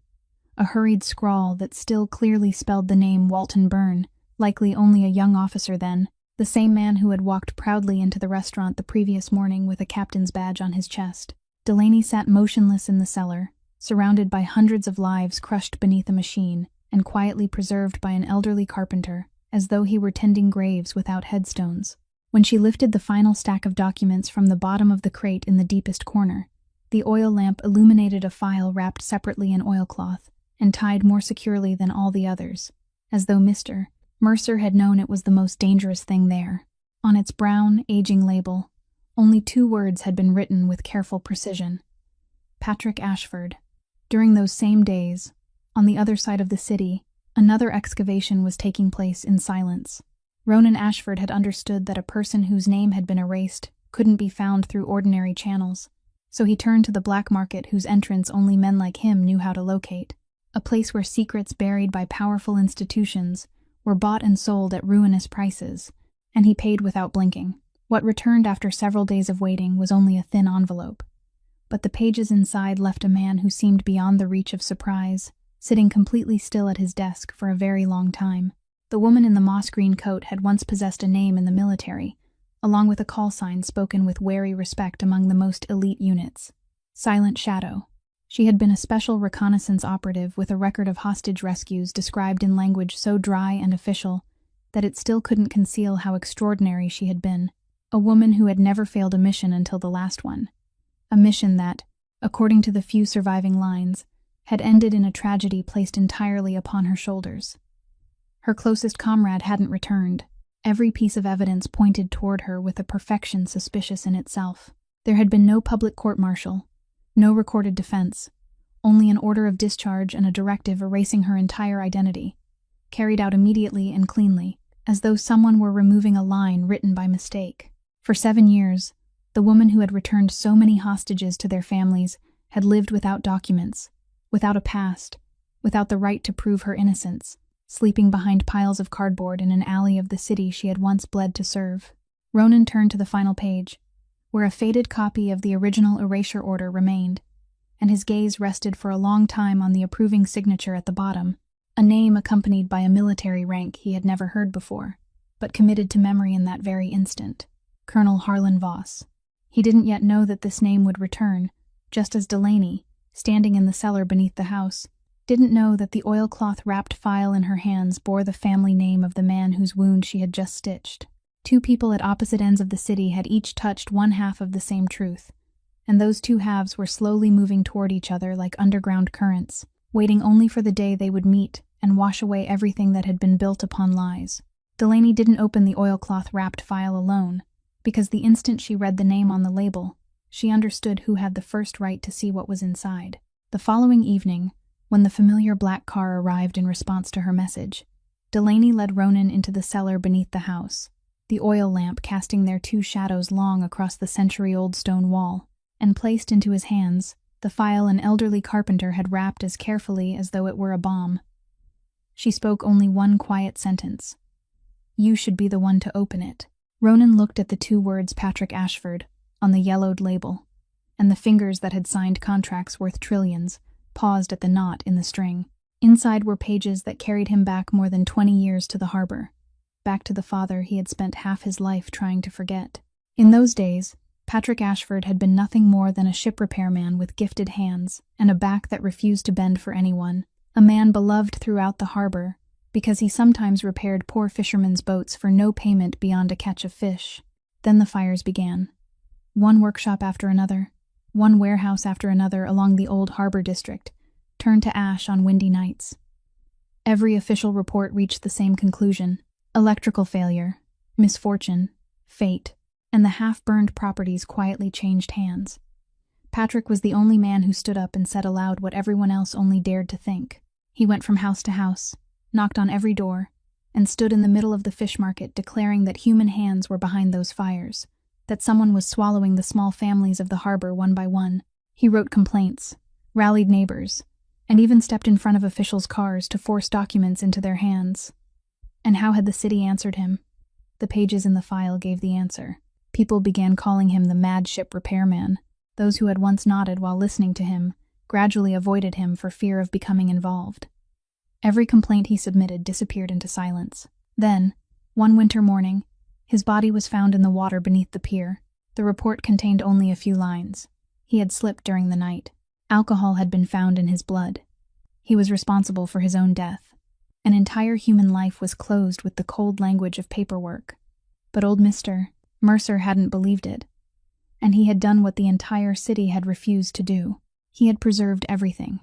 A hurried scrawl that still clearly spelled the name Walton Byrne, likely only a young officer then, the same man who had walked proudly into the restaurant the previous morning with a captain's badge on his chest. Delaney sat motionless in the cellar, surrounded by hundreds of lives crushed beneath a machine and quietly preserved by an elderly carpenter, as though he were tending graves without headstones. When she lifted the final stack of documents from the bottom of the crate in the deepest corner, the oil lamp illuminated a file wrapped separately in oilcloth and tied more securely than all the others, as though Mr. Mercer had known it was the most dangerous thing there. On its brown, aging label, only 2 words had been written with careful precision. Patrick Ashford. During those same days, on the other side of the city, another excavation was taking place in silence. Ronan Ashford had understood that a person whose name had been erased couldn't be found through ordinary channels, so he turned to the black market whose entrance only men like him knew how to locate, a place where secrets buried by powerful institutions were bought and sold at ruinous prices, and he paid without blinking. What returned after several days of waiting was only a thin envelope, but the pages inside left a man who seemed beyond the reach of surprise, sitting completely still at his desk for a very long time. The woman in the moss-green coat had once possessed a name in the military, along with a call sign spoken with wary respect among the most elite units. Silent Shadow. She had been a special reconnaissance operative with a record of hostage rescues described in language so dry and official that it still couldn't conceal how extraordinary she had been. A woman who had never failed a mission until the last one. A mission that, according to the few surviving lines, had ended in a tragedy placed entirely upon her shoulders. Her closest comrade hadn't returned. Every piece of evidence pointed toward her with a perfection suspicious in itself. There had been no public court-martial, no recorded defense, only an order of discharge and a directive erasing her entire identity, carried out immediately and cleanly, as though someone were removing a line written by mistake. For 7 years, the woman who had returned so many hostages to their families had lived without documents, without a past, without the right to prove her innocence, sleeping behind piles of cardboard in an alley of the city she had once bled to serve. Ronan turned to the final page, where a faded copy of the original erasure order remained, and his gaze rested for a long time on the approving signature at the bottom. a name accompanied by a military rank he had never heard before, but committed to memory in that very instant. Colonel Harlan Voss. He didn't yet know that this name would return, just as Delaney, standing in the cellar beneath the house, didn't know that the oilcloth-wrapped file in her hands bore the family name of the man whose wound she had just stitched. Two people at opposite ends of the city had each touched one half of the same truth, and those two halves were slowly moving toward each other like underground currents, waiting only for the day they would meet and wash away everything that had been built upon lies. Delaney didn't open the oilcloth-wrapped file alone, because the instant she read the name on the label, she understood who had the first right to see what was inside. The following evening, when the familiar black car arrived in response to her message, Delaney led Ronan into the cellar beneath the house, the oil lamp casting their two shadows long across the century-old stone wall, and placed into his hands the file an elderly carpenter had wrapped as carefully as though it were a bomb. She spoke only one quiet sentence. "You should be the one to open it." Ronan looked at the two words Patrick Ashford on the yellowed label, and the fingers that had signed contracts worth trillions paused at the knot in the string. Inside were pages that carried him back more than 20 years to the harbor, back to the father he had spent half his life trying to forget. In those days, Patrick Ashford had been nothing more than a ship repairman with gifted hands and a back that refused to bend for anyone, a man beloved throughout the harbor because he sometimes repaired poor fishermen's boats for no payment beyond a catch of fish. Then the fires began. One workshop after another, one warehouse after another along the old harbor district, turned to ash on windy nights. Every official report reached the same conclusion: electrical failure, misfortune, fate, and the half-burned properties quietly changed hands. Patrick was the only man who stood up and said aloud what everyone else only dared to think. He went from house to house, knocked on every door, and stood in the middle of the fish market declaring that human hands were behind those fires, that someone was swallowing the small families of the harbor one by one. He wrote complaints, rallied neighbors, and even stepped in front of officials' cars to force documents into their hands. And how had the city answered him? The pages in the file gave the answer. People began calling him the mad ship repairman. Those who had once nodded while listening to him gradually avoided him for fear of becoming involved. Every complaint he submitted disappeared into silence. Then, one winter morning, his body was found in the water beneath the pier. The report contained only a few lines. He had slipped during the night. Alcohol had been found in his blood. He was responsible for his own death. An entire human life was closed with the cold language of paperwork. But old Mr. Mercer hadn't believed it, and he had done what the entire city had refused to do. He had preserved everything.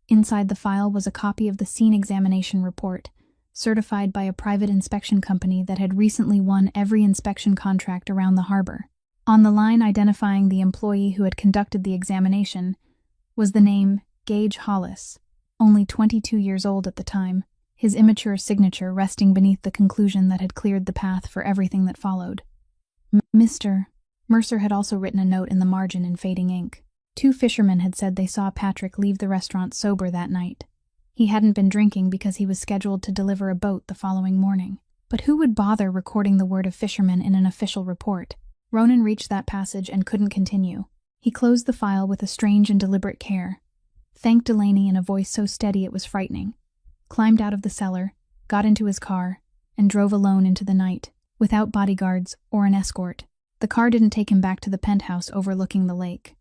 Inside the file was a copy of the scene examination report, certified by a private inspection company that had recently won every inspection contract around the harbor. On the line identifying the employee who had conducted the examination was the name Gage Hollis, only 22 years old at the time, his immature signature resting beneath the conclusion that had cleared the path for everything that followed. Mr. Mercer had also written a note in the margin in fading ink. 2 fishermen had said they saw Patrick leave the restaurant sober that night. He hadn't been drinking because he was scheduled to deliver a boat the following morning. But who would bother recording the word of fisherman in an official report? Ronan reached that passage and couldn't continue. He closed the file with a strange and deliberate care, thanked Delaney in a voice so steady it was frightening, climbed out of the cellar, got into his car, and drove alone into the night, without bodyguards or an escort. The car didn't take him back to the penthouse overlooking the lake.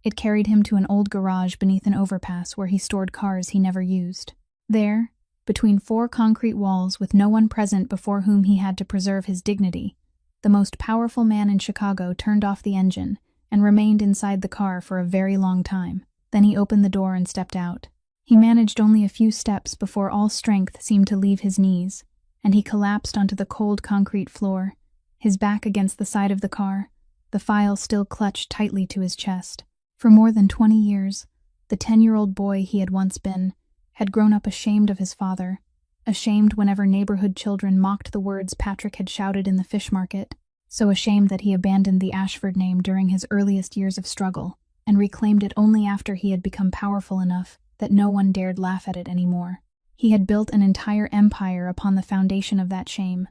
It carried him to an old garage beneath an overpass where he stored cars he never used. There, between 4 concrete walls with no one present before whom he had to preserve his dignity, the most powerful man in Chicago turned off the engine and remained inside the car for a very long time. Then he opened the door and stepped out. He managed only a few steps before all strength seemed to leave his knees, and he collapsed onto the cold concrete floor, his back against the side of the car, the file still clutched tightly to his chest. For more than 20 years, the 10-year-old boy he had once been had grown up ashamed of his father, ashamed whenever neighborhood children mocked the words Patrick had shouted in the fish market, so ashamed that he abandoned the Ashford name during his earliest years of struggle and reclaimed it only after he had become powerful enough that no one dared laugh at it anymore. He had built an entire empire upon the foundation of that shame,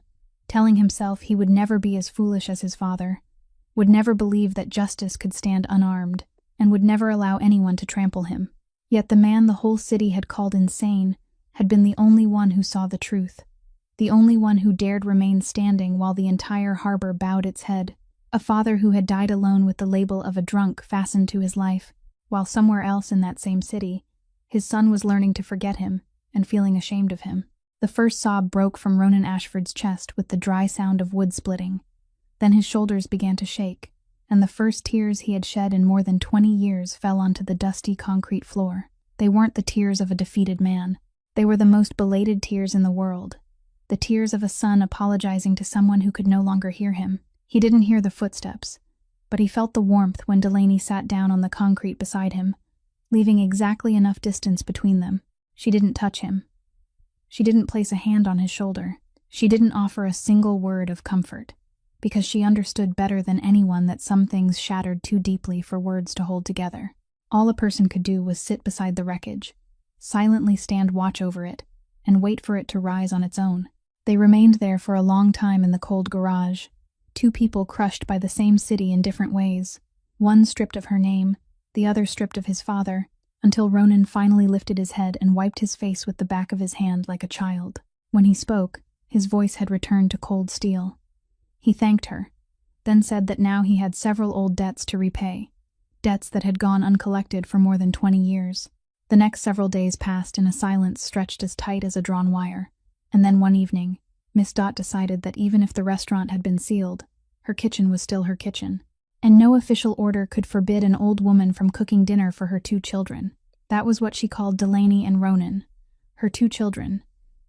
telling himself he would never be as foolish as his father, would never believe that justice could stand unarmed, and would never allow anyone to trample him. Yet the man the whole city had called insane had been the only one who saw the truth, the only one who dared remain standing while the entire harbor bowed its head. A father who had died alone with the label of a drunk fastened to his life, while somewhere else in that same city, his son was learning to forget him and feeling ashamed of him. The first sob broke from Ronan Ashford's chest with the dry sound of wood splitting. Then his shoulders began to shake, and the first tears he had shed in more than 20 years fell onto the dusty concrete floor. They weren't the tears of a defeated man. They were the most belated tears in the world. The tears of a son apologizing to someone who could no longer hear him. He didn't hear the footsteps, but he felt the warmth when Delaney sat down on the concrete beside him, leaving exactly enough distance between them. She didn't touch him. She didn't place a hand on his shoulder. She didn't offer a single word of comfort, because she understood better than anyone that some things shattered too deeply for words to hold together. All a person could do was sit beside the wreckage, silently stand watch over it, and wait for it to rise on its own. They remained there for a long time in the cold garage, two people crushed by the same city in different ways, one stripped of her name, the other stripped of his father, until Ronan finally lifted his head and wiped his face with the back of his hand like a child. When he spoke, his voice had returned to cold steel. He thanked her, then said that now he had several old debts to repay, debts that had gone uncollected for more than 20 years. The next several days passed in a silence stretched as tight as a drawn wire, and then one evening, Miss Dot decided that even if the restaurant had been sealed, her kitchen was still her kitchen, and no official order could forbid an old woman from cooking dinner for her 2 children. That was what she called Delaney and Ronan, her 2 children,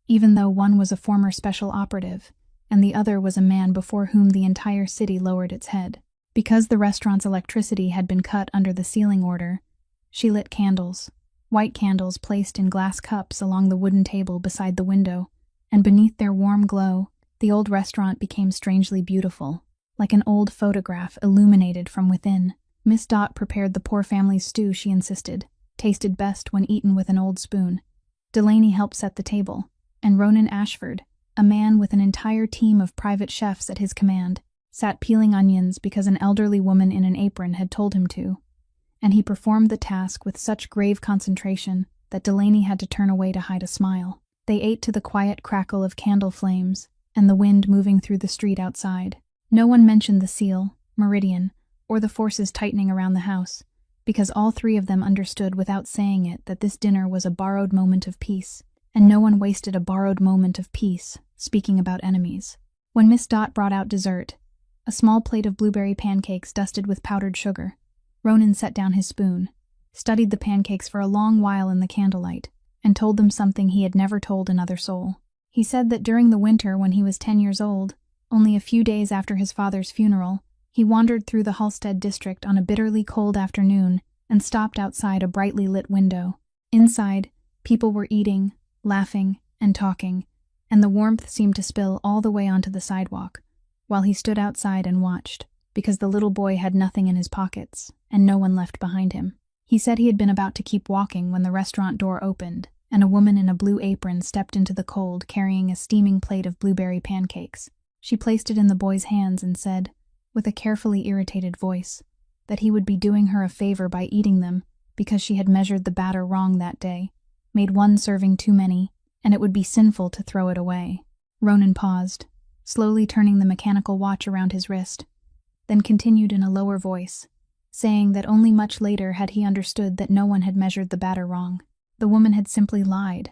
even though one was a former special operative, and the other was a man before whom the entire city lowered its head. Because the restaurant's electricity had been cut under the sealing order, she lit candles, white candles placed in glass cups along the wooden table beside the window, and beneath their warm glow, the old restaurant became strangely beautiful, like an old photograph illuminated from within. Miss Dot prepared the poor family's stew, she insisted, tasted best when eaten with an old spoon. Delaney helped set the table, and Ronan Ashford, a man with an entire team of private chefs at his command, sat peeling onions because an elderly woman in an apron had told him to, and he performed the task with such grave concentration that Delaney had to turn away to hide a smile. They ate to the quiet crackle of candle flames and the wind moving through the street outside. No one mentioned the seal, Meridian, or the forces tightening around the house, because all 3 of them understood without saying it that this dinner was a borrowed moment of peace, and no one wasted a borrowed moment of peace speaking about enemies. When Miss Dot brought out dessert, a small plate of blueberry pancakes dusted with powdered sugar, Ronan set down his spoon, studied the pancakes for a long while in the candlelight, and told them something he had never told another soul. He said that during the winter when he was 10 years old, only a few days after his father's funeral, he wandered through the Halstead district on a bitterly cold afternoon and stopped outside a brightly lit window. Inside, people were eating, laughing, and talking, and the warmth seemed to spill all the way onto the sidewalk, while he stood outside and watched, because the little boy had nothing in his pockets, and no one left behind him. He said he had been about to keep walking when the restaurant door opened, and a woman in a blue apron stepped into the cold carrying a steaming plate of blueberry pancakes. She placed it in the boy's hands and said, with a carefully irritated voice, that he would be doing her a favor by eating them because she had measured the batter wrong that day, made one serving too many, and it would be sinful to throw it away. Ronan paused, slowly turning the mechanical watch around his wrist, then continued in a lower voice, saying that only much later had he understood that no one had measured the batter wrong. The woman had simply lied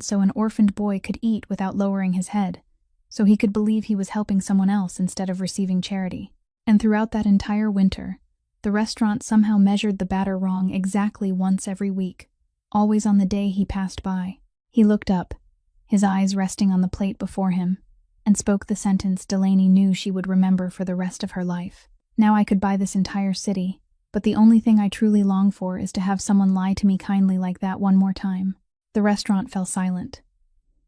so an orphaned boy could eat without lowering his head, so he could believe he was helping someone else instead of receiving charity. And throughout that entire winter, the restaurant somehow measured the batter wrong exactly once every week, always on the day he passed by. He looked up, his eyes resting on the plate before him, and spoke the sentence Delaney knew she would remember for the rest of her life. Now I could buy this entire city, but the only thing I truly long for is to have someone lie to me kindly like that one more time. The restaurant fell silent.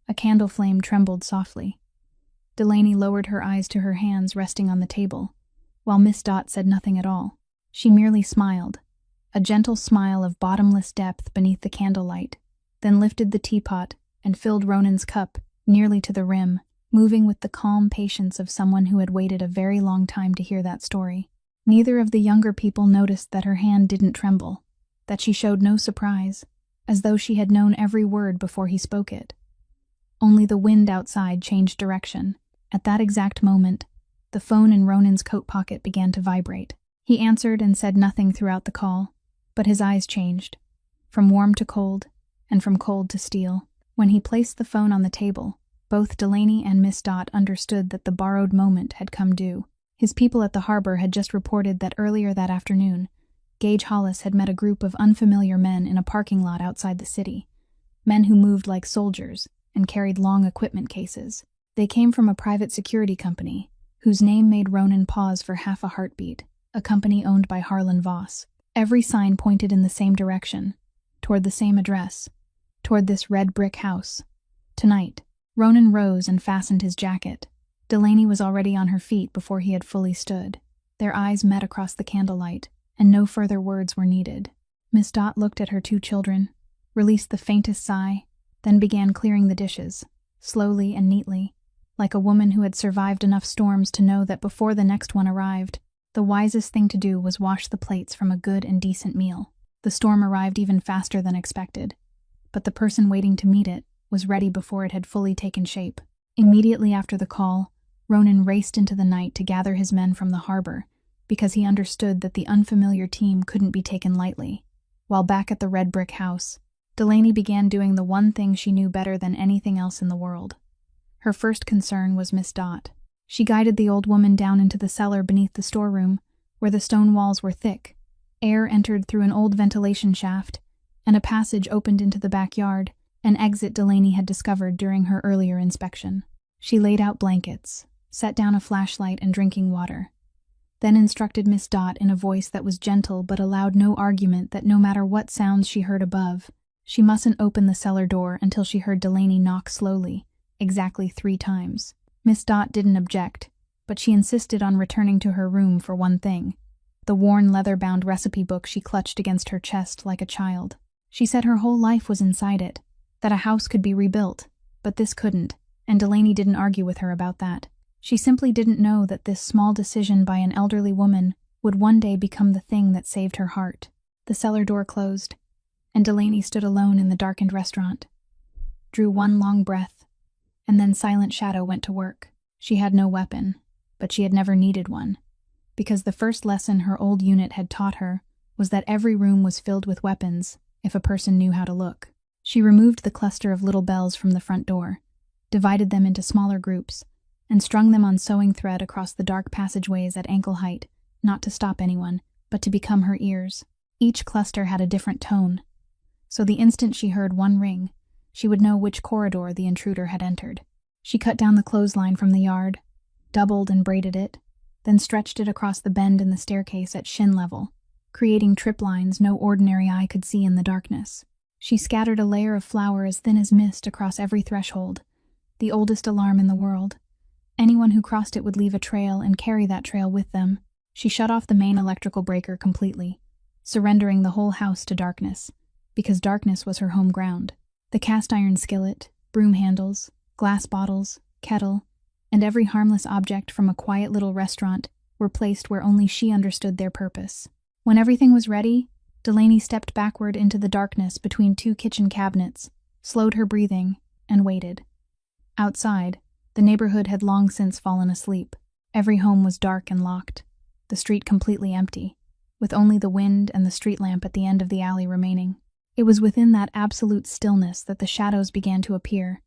A candle flame trembled softly. Delaney lowered her eyes to her hands resting on the table, while Miss Dot said nothing at all. She merely smiled, a gentle smile of bottomless depth beneath the candlelight, then lifted the teapot and filled Ronan's cup nearly to the rim, moving with the calm patience of someone who had waited a very long time to hear that story. Neither of the younger people noticed that her hand didn't tremble, that she showed no surprise, as though she had known every word before he spoke it. Only the wind outside changed direction. At that exact moment, the phone in Ronan's coat pocket began to vibrate. He answered and said nothing throughout the call, but his eyes changed, from warm to cold, and from cold to steel. When he placed the phone on the table, both Delaney and Miss Dot understood that the borrowed moment had come due. His people at the harbor had just reported that earlier that afternoon, Gage Hollis had met a group of unfamiliar men in a parking lot outside the city, men who moved like soldiers and carried long equipment cases. They came from a private security company, whose name made Ronan pause for half a heartbeat, a company owned by Harlan Voss. Every sign pointed in the same direction, toward the same address, toward this red brick house. Tonight, Ronan rose and fastened his jacket. Delaney was already on her feet before he had fully stood. Their eyes met across the candlelight, and no further words were needed. Miss Dot looked at her two children, released the faintest sigh, then began clearing the dishes, slowly and neatly, like a woman who had survived enough storms to know that before the next one arrived, the wisest thing to do was wash the plates from a good and decent meal. The storm arrived even faster than expected, but the person waiting to meet it was ready before it had fully taken shape. Immediately after the call, Ronan raced into the night to gather his men from the harbor, because he understood that the unfamiliar team couldn't be taken lightly. While back at the red brick house, Delaney began doing the one thing she knew better than anything else in the world. Her first concern was Miss Dot. She guided the old woman down into the cellar beneath the storeroom, where the stone walls were thick. Air entered through an old ventilation shaft, and a passage opened into the backyard, an exit Delaney had discovered during her earlier inspection. She laid out blankets, set down a flashlight and drinking water, then instructed Miss Dot in a voice that was gentle but allowed no argument that no matter what sounds she heard above, she mustn't open the cellar door until she heard Delaney knock slowly, exactly 3 times. Miss Dot didn't object, but she insisted on returning to her room for one thing: the worn leather-bound recipe book she clutched against her chest like a child. She said her whole life was inside it, that a house could be rebuilt, but this couldn't, and Delaney didn't argue with her about that. She simply didn't know that this small decision by an elderly woman would one day become the thing that saved her heart. The cellar door closed, and Delaney stood alone in the darkened restaurant, drew one long breath, and then silent shadow went to work. She had no weapon, but she had never needed one, because the first lesson her old unit had taught her was that every room was filled with weapons if a person knew how to look. She removed the cluster of little bells from the front door, divided them into smaller groups, and strung them on sewing thread across the dark passageways at ankle height, not to stop anyone, but to become her ears. Each cluster had a different tone, so the instant she heard one ring, she would know which corridor the intruder had entered. She cut down the clothesline from the yard, doubled and braided it, then stretched it across the bend in the staircase at shin level, creating trip lines no ordinary eye could see in the darkness. She scattered a layer of flour as thin as mist across every threshold, the oldest alarm in the world. Anyone who crossed it would leave a trail and carry that trail with them. She shut off the main electrical breaker completely, surrendering the whole house to darkness, because darkness was her home ground. The cast-iron skillet, broom handles, glass bottles, kettle, and every harmless object from a quiet little restaurant were placed where only she understood their purpose. When everything was ready, Delaney stepped backward into the darkness between 2 kitchen cabinets, slowed her breathing, and waited. Outside, the neighborhood had long since fallen asleep. Every home was dark and locked, the street completely empty, with only the wind and the street lamp at the end of the alley remaining. It was within that absolute stillness that the shadows began to appear,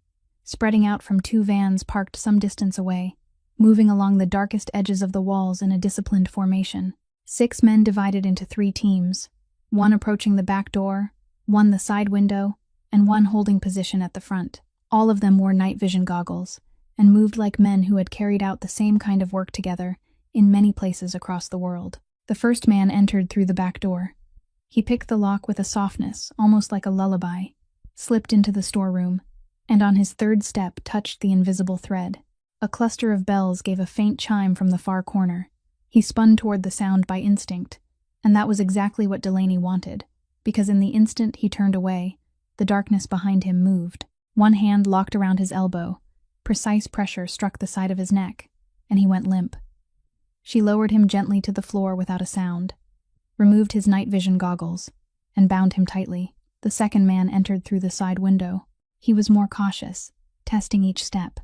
spreading out from 2 vans parked some distance away, moving along the darkest edges of the walls in a disciplined formation. 6 men divided into 3 teams, one approaching the back door, one the side window, and one holding position at the front. All of them wore night vision goggles, and moved like men who had carried out the same kind of work together in many places across the world. The first man entered through the back door. He picked the lock with a softness, almost like a lullaby, slipped into the storeroom, and on his 3rd step touched the invisible thread. A cluster of bells gave a faint chime from the far corner. He spun toward the sound by instinct, and that was exactly what Delaney wanted, because in the instant he turned away, the darkness behind him moved. One hand locked around his elbow. Precise pressure struck the side of his neck, and he went limp. She lowered him gently to the floor without a sound, removed his night vision goggles, and bound him tightly. The second man entered through the side window. He was more cautious, testing each step.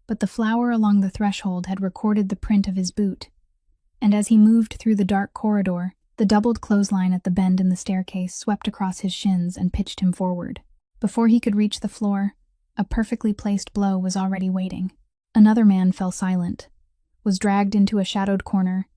But the flower along the threshold had recorded the print of his boot, and as he moved through the dark corridor, the doubled clothesline at the bend in the staircase swept across his shins and pitched him forward. Before he could reach the floor, a perfectly placed blow was already waiting. Another man fell silent, was dragged into a shadowed corner,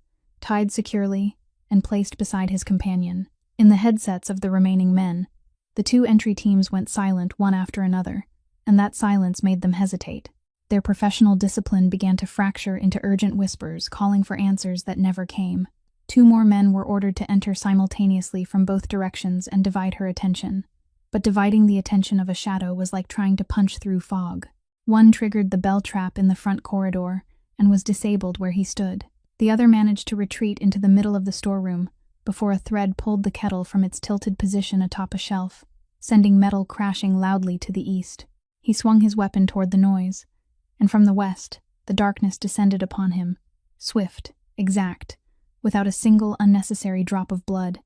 tied securely, and placed beside his companion. In the headsets of the remaining men, the two entry teams went silent one after another, and that silence made them hesitate. Their professional discipline began to fracture into urgent whispers, calling for answers that never came. 2 more men were ordered to enter simultaneously from both directions and divide her attention. But dividing the attention of a shadow was like trying to punch through fog. One triggered the bell trap in the front corridor and was disabled where he stood. The other managed to retreat into the middle of the storeroom before a thread pulled the kettle from its tilted position atop a shelf, sending metal crashing loudly to the east. He swung his weapon toward the noise, and from the west, the darkness descended upon him, swift, exact, without a single unnecessary drop of blood,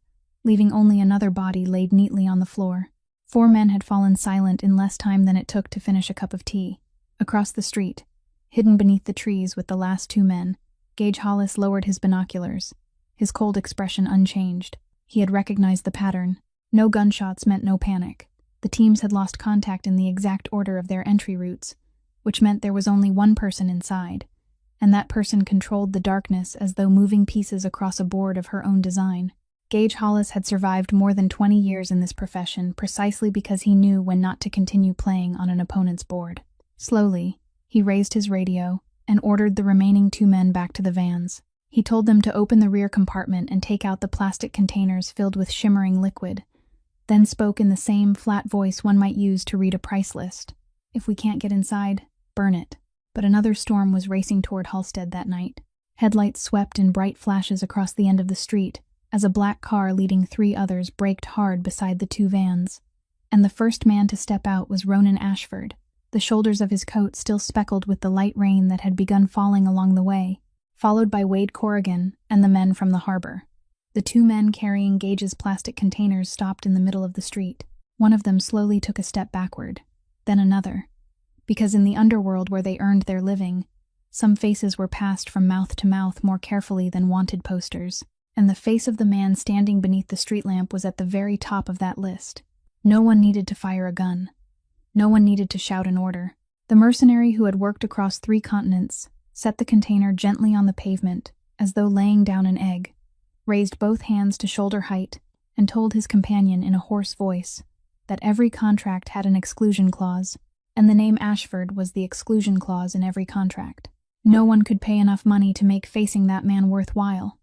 leaving only another body laid neatly on the floor. 4 men had fallen silent in less time than it took to finish a cup of tea. Across the street, hidden beneath the trees with the last 2 men, Gage Hollis lowered his binoculars, his cold expression unchanged. He had recognized the pattern. No gunshots meant no panic. The teams had lost contact in the exact order of their entry routes, which meant there was only one person inside, and that person controlled the darkness as though moving pieces across a board of her own design. Gage Hollis had survived more than 20 years in this profession precisely because he knew when not to continue playing on an opponent's board. Slowly, he raised his radio and ordered the remaining 2 men back to the vans. He told them to open the rear compartment and take out the plastic containers filled with shimmering liquid, then spoke in the same flat voice one might use to read a price list. If we can't get inside, burn it. But another storm was racing toward Halstead that night. Headlights swept in bright flashes across the end of the street as a black car leading 3 others braked hard beside the 2 vans. And the first man to step out was Ronan Ashford, the shoulders of his coat still speckled with the light rain that had begun falling along the way, followed by Wade Corrigan and the men from the harbor. The 2 men carrying Gage's plastic containers stopped in the middle of the street. One of them slowly took a step backward, then another, because in the underworld where they earned their living, some faces were passed from mouth to mouth more carefully than wanted posters, and the face of the man standing beneath the street lamp was at the very top of that list. No one needed to fire a gun. No one needed to shout an order. The mercenary who had worked across 3 continents set the container gently on the pavement, as though laying down an egg, raised both hands to shoulder height, and told his companion in a hoarse voice that every contract had an exclusion clause, and the name Ashford was the exclusion clause in every contract. No one could pay enough money to make facing that man worthwhile.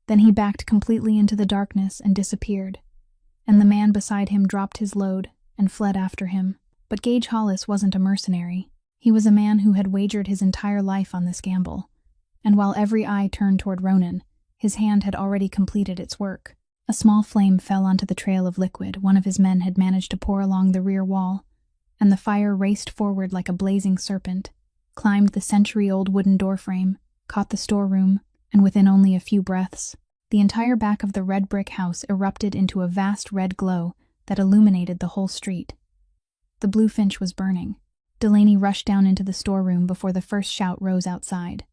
Then he backed completely into the darkness and disappeared, and the man beside him dropped his load and fled after him. But Gage Hollis wasn't a mercenary. He was a man who had wagered his entire life on this gamble, and while every eye turned toward Ronan, his hand had already completed its work. A small flame fell onto the trail of liquid one of his men had managed to pour along the rear wall, and the fire raced forward like a blazing serpent, climbed the century-old wooden doorframe, caught the storeroom, and within only a few breaths, the entire back of the red brick house erupted into a vast red glow that illuminated the whole street. The Bluefinch was burning. Delaney rushed down into the storeroom before the first shout rose outside.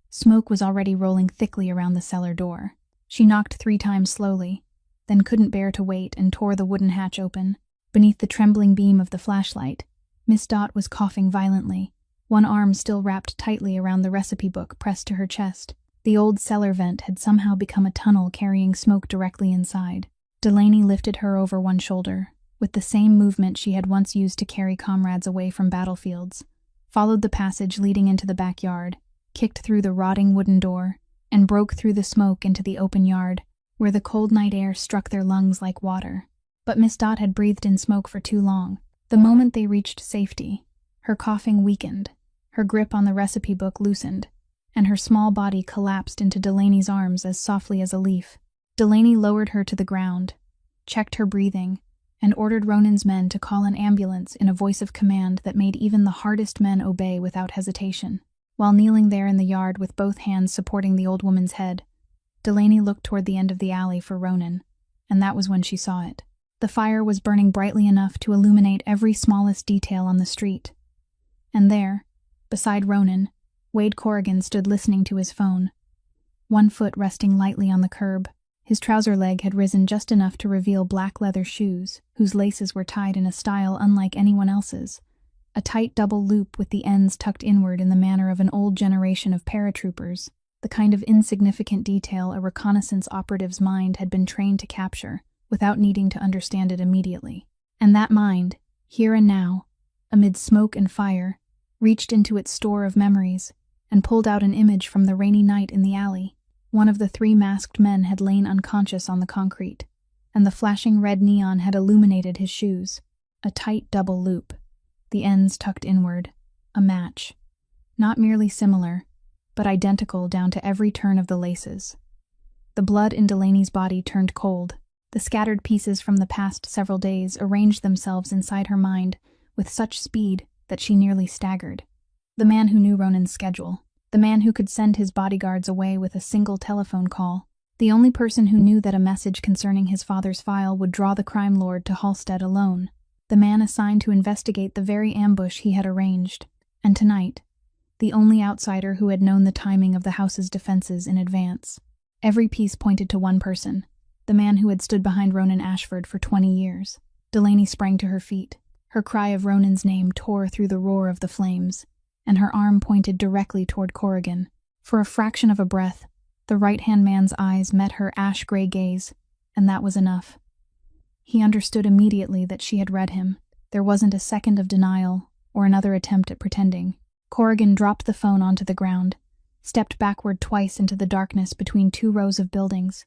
Smoke was already rolling thickly around the cellar door. She knocked 3 times slowly, then couldn't bear to wait and tore the wooden hatch open. Beneath the trembling beam of the flashlight, Miss Dot was coughing violently, one arm still wrapped tightly around the recipe book pressed to her chest. The old cellar vent had somehow become a tunnel carrying smoke directly inside. Delaney lifted her over one shoulder, with the same movement she had once used to carry comrades away from battlefields, followed the passage leading into the backyard, kicked through the rotting wooden door, and broke through the smoke into the open yard, where the cold night air struck their lungs like water. But Miss Dot had breathed in smoke for too long. The moment they reached safety, her coughing weakened, her grip on the recipe book loosened, and her small body collapsed into Delaney's arms as softly as a leaf. Delaney lowered her to the ground, checked her breathing, and ordered Ronan's men to call an ambulance in a voice of command that made even the hardest men obey without hesitation. While kneeling there in the yard with both hands supporting the old woman's head, Delaney looked toward the end of the alley for Ronan, and that was when she saw it. The fire was burning brightly enough to illuminate every smallest detail on the street. And there, beside Ronan, Wade Corrigan stood listening to his phone, one foot resting lightly on the curb. His trouser leg had risen just enough to reveal black leather shoes, whose laces were tied in a style unlike anyone else's, a tight double loop with the ends tucked inward in the manner of an old generation of paratroopers, the kind of insignificant detail a reconnaissance operative's mind had been trained to capture, without needing to understand it immediately. And that mind, here and now, amid smoke and fire, reached into its store of memories and pulled out an image from the rainy night in the alley. One of the three masked men had lain unconscious on the concrete, and the flashing red neon had illuminated his shoes. A tight double loop, the ends tucked inward, a match. Not merely similar, but identical down to every turn of the laces. The blood in Delaney's body turned cold. The scattered pieces from the past several days arranged themselves inside her mind with such speed that she nearly staggered. The man who knew Ronan's schedule, the man who could send his bodyguards away with a single telephone call, the only person who knew that a message concerning his father's file would draw the crime lord to Halstead alone, the man assigned to investigate the very ambush he had arranged, and tonight, the only outsider who had known the timing of the house's defenses in advance. Every piece pointed to one person, the man who had stood behind Ronan Ashford for 20 years. Delaney sprang to her feet. Her cry of Ronan's name tore through the roar of the flames, and her arm pointed directly toward Corrigan. For a fraction of a breath, the right-hand man's eyes met her ash-gray gaze, and that was enough. He understood immediately that she had read him. There wasn't a second of denial or another attempt at pretending. Corrigan dropped the phone onto the ground, stepped backward twice into the darkness between two rows of buildings,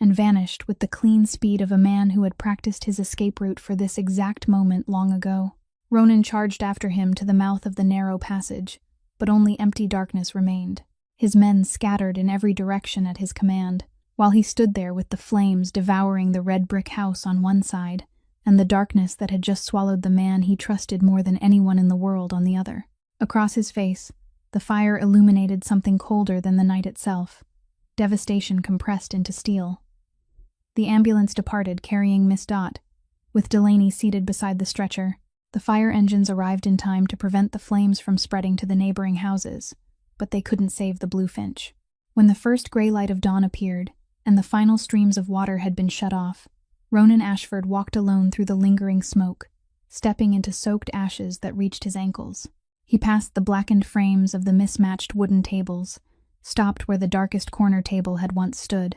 and vanished with the clean speed of a man who had practiced his escape route for this exact moment long ago. Ronan charged after him to the mouth of the narrow passage, but only empty darkness remained. His men scattered in every direction at his command, while he stood there with the flames devouring the red brick house on one side, and the darkness that had just swallowed the man he trusted more than anyone in the world on the other. Across his face, the fire illuminated something colder than the night itself, devastation compressed into steel. The ambulance departed carrying Miss Dot, with Delaney seated beside the stretcher. The fire engines arrived in time to prevent the flames from spreading to the neighboring houses, but they couldn't save the Blue Finch. When the first gray light of dawn appeared, and the final streams of water had been shut off, Ronan Ashford walked alone through the lingering smoke, stepping into soaked ashes that reached his ankles. He passed the blackened frames of the mismatched wooden tables, stopped where the darkest corner table had once stood,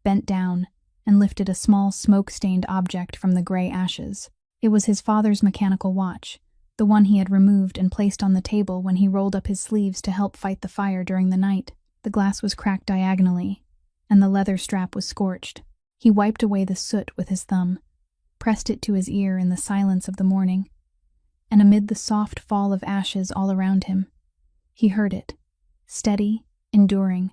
bent down, and lifted a small smoke-stained object from the gray ashes. It was his father's mechanical watch, the one he had removed and placed on the table when he rolled up his sleeves to help fight the fire during the night. The glass was cracked diagonally, and the leather strap was scorched. He wiped away the soot with his thumb, pressed it to his ear in the silence of the morning, and amid the soft fall of ashes all around him, he heard it, steady, enduring,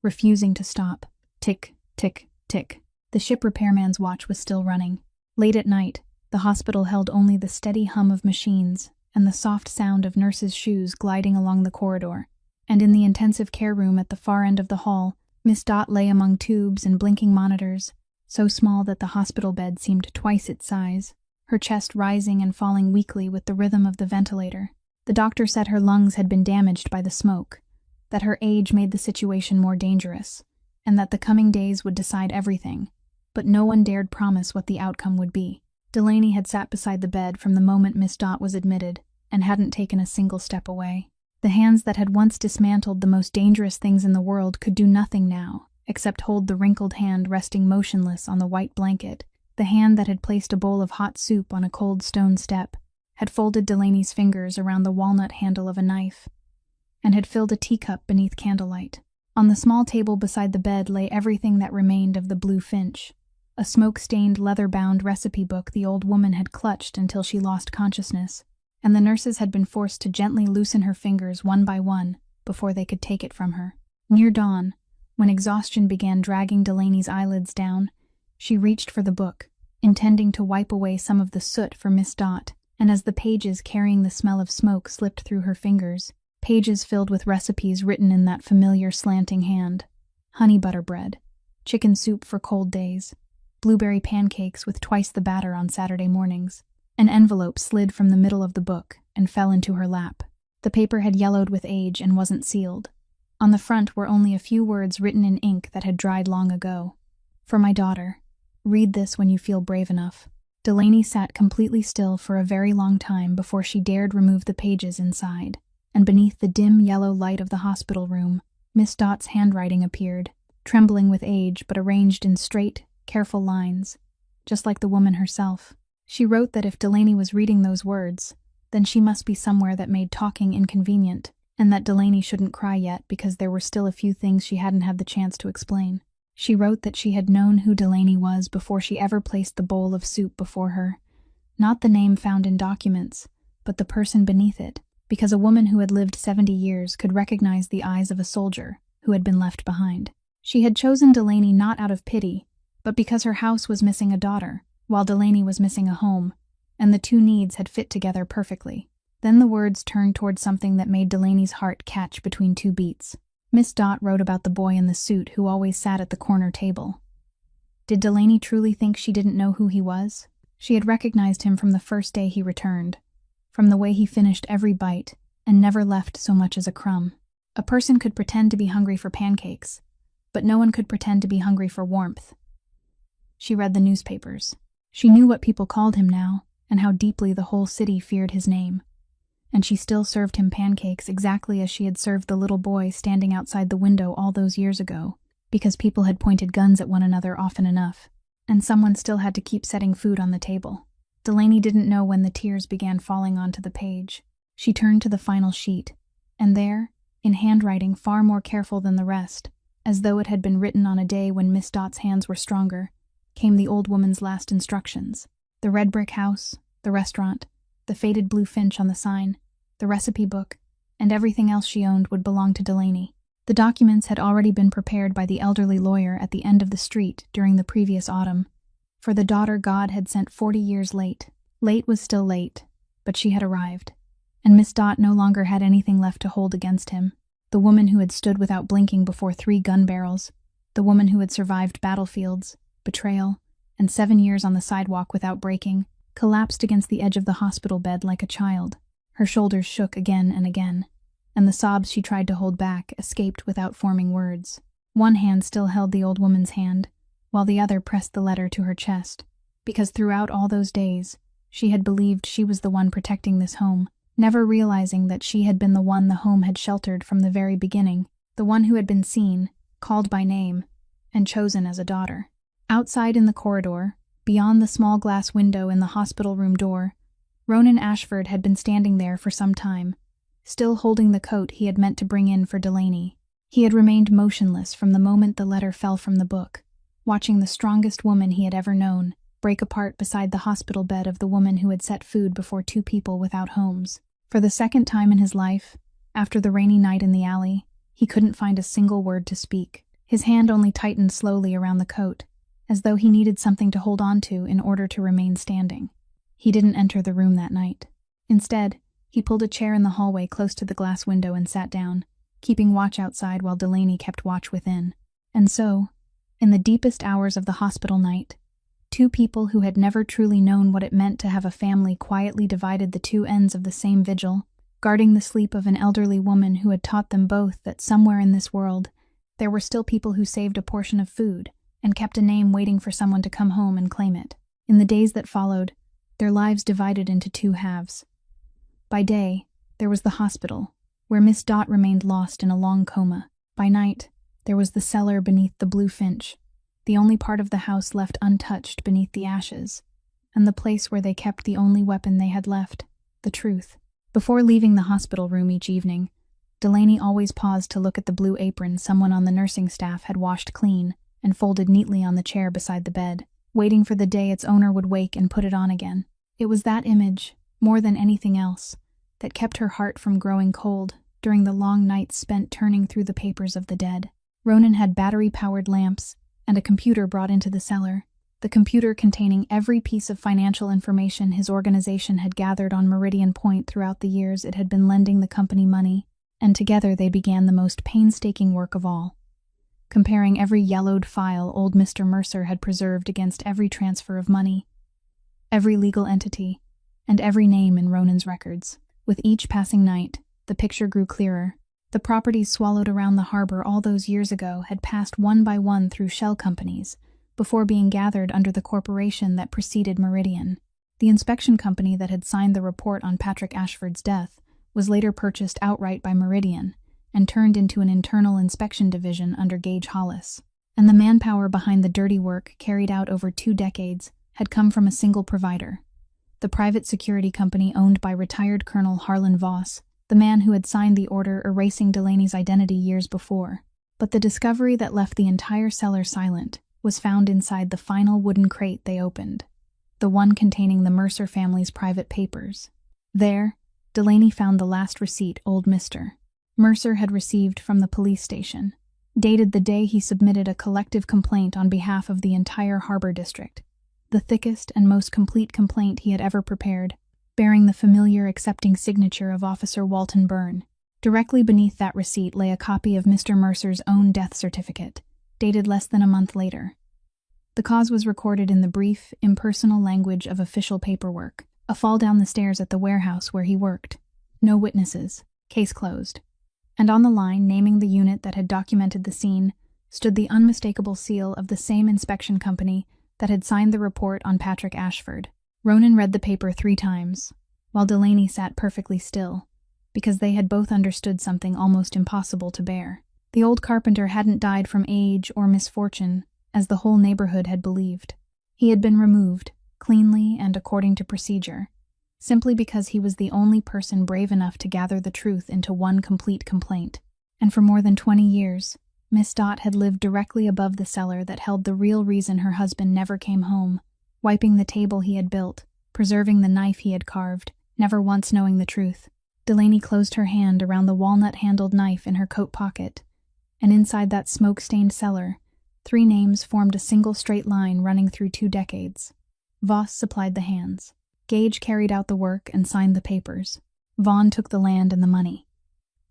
refusing to stop. Tick, tick, tick. The ship repairman's watch was still running. Late at night, the hospital held only the steady hum of machines and the soft sound of nurses' shoes gliding along the corridor, and in the intensive care room at the far end of the hall, Miss Dot lay among tubes and blinking monitors, so small that the hospital bed seemed twice its size, her chest rising and falling weakly with the rhythm of the ventilator. The doctor said her lungs had been damaged by the smoke, that her age made the situation more dangerous, and that the coming days would decide everything, but no one dared promise what the outcome would be. Delaney had sat beside the bed from the moment Miss Dot was admitted, and hadn't taken a single step away. The hands that had once dismantled the most dangerous things in the world could do nothing now, except hold the wrinkled hand resting motionless on the white blanket. The hand that had placed a bowl of hot soup on a cold stone step, had folded Delaney's fingers around the walnut handle of a knife, and had filled a teacup beneath candlelight. On the small table beside the bed lay everything that remained of the Blue Finch, a smoke-stained, leather-bound recipe book the old woman had clutched until she lost consciousness, and the nurses had been forced to gently loosen her fingers one by one before they could take it from her. Near dawn, when exhaustion began dragging Delaney's eyelids down, she reached for the book, intending to wipe away some of the soot for Miss Dot, and as the pages carrying the smell of smoke slipped through her fingers, pages filled with recipes written in that familiar slanting hand: honey butter bread, chicken soup for cold days, blueberry pancakes with twice the batter on Saturday mornings. An envelope slid from the middle of the book and fell into her lap. The paper had yellowed with age and wasn't sealed. On the front were only a few words written in ink that had dried long ago. For my daughter. Read this when you feel brave enough. Delaney sat completely still for a very long time before she dared remove the pages inside, and beneath the dim yellow light of the hospital room, Miss Dott's handwriting appeared, trembling with age but arranged in straight, careful lines, just like the woman herself. She wrote that if Delaney was reading those words, then she must be somewhere that made talking inconvenient, and that Delaney shouldn't cry yet because there were still a few things she hadn't had the chance to explain. She wrote that she had known who Delaney was before she ever placed the bowl of soup before her. Not the name found in documents, but the person beneath it, because a woman who had lived 70 years could recognize the eyes of a soldier who had been left behind. She had chosen Delaney not out of pity, but because her house was missing a daughter, while Delaney was missing a home, and the two needs had fit together perfectly. Then the words turned toward something that made Delaney's heart catch between two beats. Miss Dott wrote about the boy in the suit who always sat at the corner table. Did Delaney truly think she didn't know who he was? She had recognized him from the first day he returned, from the way he finished every bite and never left so much as a crumb. A person could pretend to be hungry for pancakes, but no one could pretend to be hungry for warmth. She read the newspapers. She knew what people called him now, and how deeply the whole city feared his name. And she still served him pancakes exactly as she had served the little boy standing outside the window all those years ago, because people had pointed guns at one another often enough, and someone still had to keep setting food on the table. Delaney didn't know when the tears began falling onto the page. She turned to the final sheet, and there, in handwriting far more careful than the rest, as though it had been written on a day when Miss Dott's hands were stronger, came the old woman's last instructions. The red brick house, the restaurant, the faded blue finch on the sign, the recipe book, and everything else she owned would belong to Delaney. The documents had already been prepared by the elderly lawyer at the end of the street during the previous autumn, for the daughter God had sent 40 years late. Late was still late, but she had arrived, and Miss Dott no longer had anything left to hold against him. The woman who had stood without blinking before 3 gun barrels, the woman who had survived battlefields, betrayal, and 7 years on the sidewalk without breaking, collapsed against the edge of the hospital bed like a child. Her shoulders shook again and again, and the sobs she tried to hold back escaped without forming words. One hand still held the old woman's hand, while the other pressed the letter to her chest, because throughout all those days, she had believed she was the one protecting this home, never realizing that she had been the one the home had sheltered from the very beginning, the one who had been seen, called by name, and chosen as a daughter. Outside in the corridor, beyond the small glass window in the hospital room door, Ronan Ashford had been standing there for some time, still holding the coat he had meant to bring in for Delaney. He had remained motionless from the moment the letter fell from the book, watching the strongest woman he had ever known break apart beside the hospital bed of the woman who had set food before 2 people without homes. For the second time in his life, after the rainy night in the alley, he couldn't find a single word to speak. His hand only tightened slowly around the coat, as though he needed something to hold on to in order to remain standing. He didn't enter the room that night. Instead, he pulled a chair in the hallway close to the glass window and sat down, keeping watch outside while Delaney kept watch within. And so, in the deepest hours of the hospital night, 2 people who had never truly known what it meant to have a family quietly divided the 2 ends of the same vigil, guarding the sleep of an elderly woman who had taught them both that somewhere in this world, there were still people who saved a portion of food and kept a name waiting for someone to come home and claim it. In the days that followed, their lives divided into 2 halves. By day, there was the hospital, where Miss Dott remained lost in a long coma. By night, there was the cellar beneath the blue finch, the only part of the house left untouched beneath the ashes, and the place where they kept the only weapon they had left, the truth. Before leaving the hospital room each evening, Delaney always paused to look at the blue apron someone on the nursing staff had washed clean and folded neatly on the chair beside the bed, waiting for the day its owner would wake and put it on again. It was that image, more than anything else, that kept her heart from growing cold during the long nights spent turning through the papers of the dead. Ronan had battery-powered lamps and a computer brought into the cellar, the computer containing every piece of financial information his organization had gathered on Meridian Point throughout the years it had been lending the company money, and together they began the most painstaking work of all. comparing every yellowed file old Mr. Mercer had preserved against every transfer of money, every legal entity, and every name in Ronan's records. With each passing night, the picture grew clearer. The properties swallowed around the harbor all those years ago had passed one by one through shell companies before being gathered under the corporation that preceded Meridian. The inspection company that had signed the report on Patrick Ashford's death was later purchased outright by Meridian and turned into an internal inspection division under Gage Hollis. And the manpower behind the dirty work carried out over 2 decades had come from a single provider, the private security company owned by retired Colonel Harlan Voss, the man who had signed the order erasing Delaney's identity years before. But the discovery that left the entire cellar silent was found inside the final wooden crate they opened, the one containing the Mercer family's private papers. There, Delaney found the last receipt old Mr. Mercer had received from the police station, dated the day he submitted a collective complaint on behalf of the entire harbor district, the thickest and most complete complaint he had ever prepared, bearing the familiar accepting signature of Officer Walton Byrne. Directly beneath that receipt lay a copy of Mr. Mercer's own death certificate, dated less than a month later. The cause was recorded in the brief, impersonal language of official paperwork, a fall down the stairs at the warehouse where he worked. No witnesses. Case closed. And on the line, naming the unit that had documented the scene, stood the unmistakable seal of the same inspection company that had signed the report on Patrick Ashford. Ronan read the paper 3 times, while Delaney sat perfectly still, because they had both understood something almost impossible to bear. The old carpenter hadn't died from age or misfortune, as the whole neighborhood had believed. He had been removed, cleanly and according to procedure, simply because he was the only person brave enough to gather the truth into one complete complaint. And for more than 20 years, Miss Dot had lived directly above the cellar that held the real reason her husband never came home, wiping the table he had built, preserving the knife he had carved, never once knowing the truth. Delaney closed her hand around the walnut-handled knife in her coat pocket, and inside that smoke-stained cellar, 3 names formed a single straight line running through 2 decades. Voss supplied the hands. Gage carried out the work and signed the papers. Vaughn took the land and the money.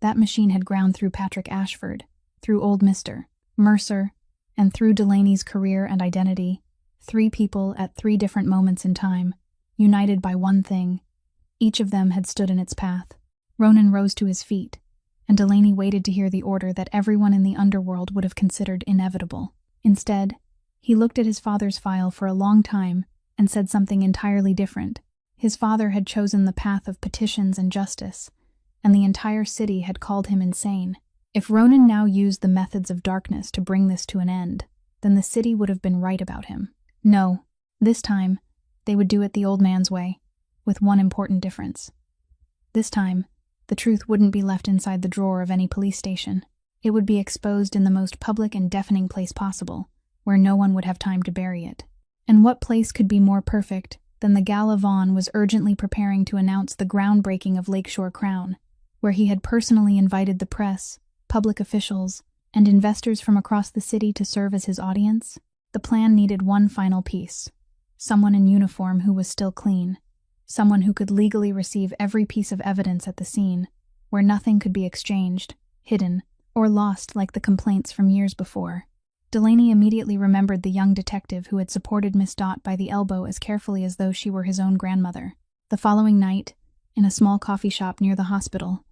That machine had ground through Patrick Ashford, through old Mr. Mercer, and through Delaney's career and identity. 3 people at 3 different moments in time, united by one thing. Each of them had stood in its path. Ronan rose to his feet, and Delaney waited to hear the order that everyone in the underworld would have considered inevitable. Instead, he looked at his father's file for a long time and said something entirely different. His father had chosen the path of petitions and justice, and the entire city had called him insane. If Ronan now used the methods of darkness to bring this to an end, then the city would have been right about him. No, this time, they would do it the old man's way, with one important difference. This time, the truth wouldn't be left inside the drawer of any police station. It would be exposed in the most public and deafening place possible, where no one would have time to bury it. And what place could be more perfect than the gala Vaughn was urgently preparing to announce the groundbreaking of Lakeshore Crown, where he had personally invited the press, public officials, and investors from across the city to serve as his audience? The plan needed one final piece. Someone in uniform who was still clean. Someone who could legally receive every piece of evidence at the scene, where nothing could be exchanged, hidden, or lost like the complaints from years before. Delaney immediately remembered the young detective who had supported Miss Dot by the elbow as carefully as though she were his own grandmother. The following night, in a small coffee shop near the hospital,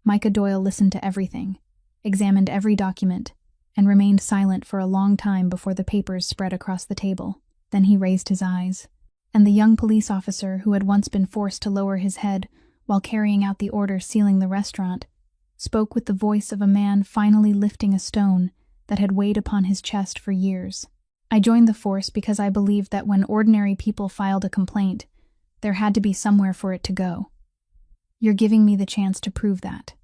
Micah Doyle listened to everything, examined every document, and remained silent for a long time before the papers spread across the table. Then he raised his eyes, and the young police officer who had once been forced to lower his head while carrying out the order sealing the restaurant spoke with the voice of a man finally lifting a stone that had weighed upon his chest for years. I joined the force because I believed that when ordinary people filed a complaint, there had to be somewhere for it to go. You're giving me the chance to prove that.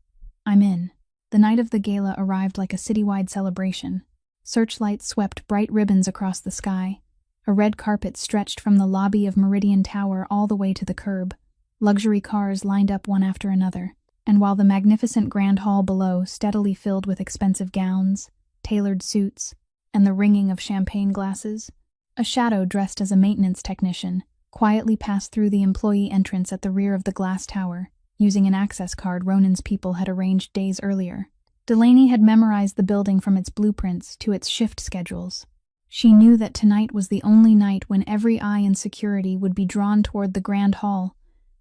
I'm in. The night of the gala arrived like a citywide celebration. Searchlights swept bright ribbons across the sky. A red carpet stretched from the lobby of Meridian Tower all the way to the curb. Luxury cars lined up one after another, and while the magnificent grand hall below steadily filled with expensive gowns, tailored suits, and the ringing of champagne glasses, a shadow dressed as a maintenance technician quietly passed through the employee entrance at the rear of the glass tower, using an access card Ronan's people had arranged days earlier. Delaney had memorized the building from its blueprints to its shift schedules. She knew that tonight was the only night when every eye in security would be drawn toward the grand hall,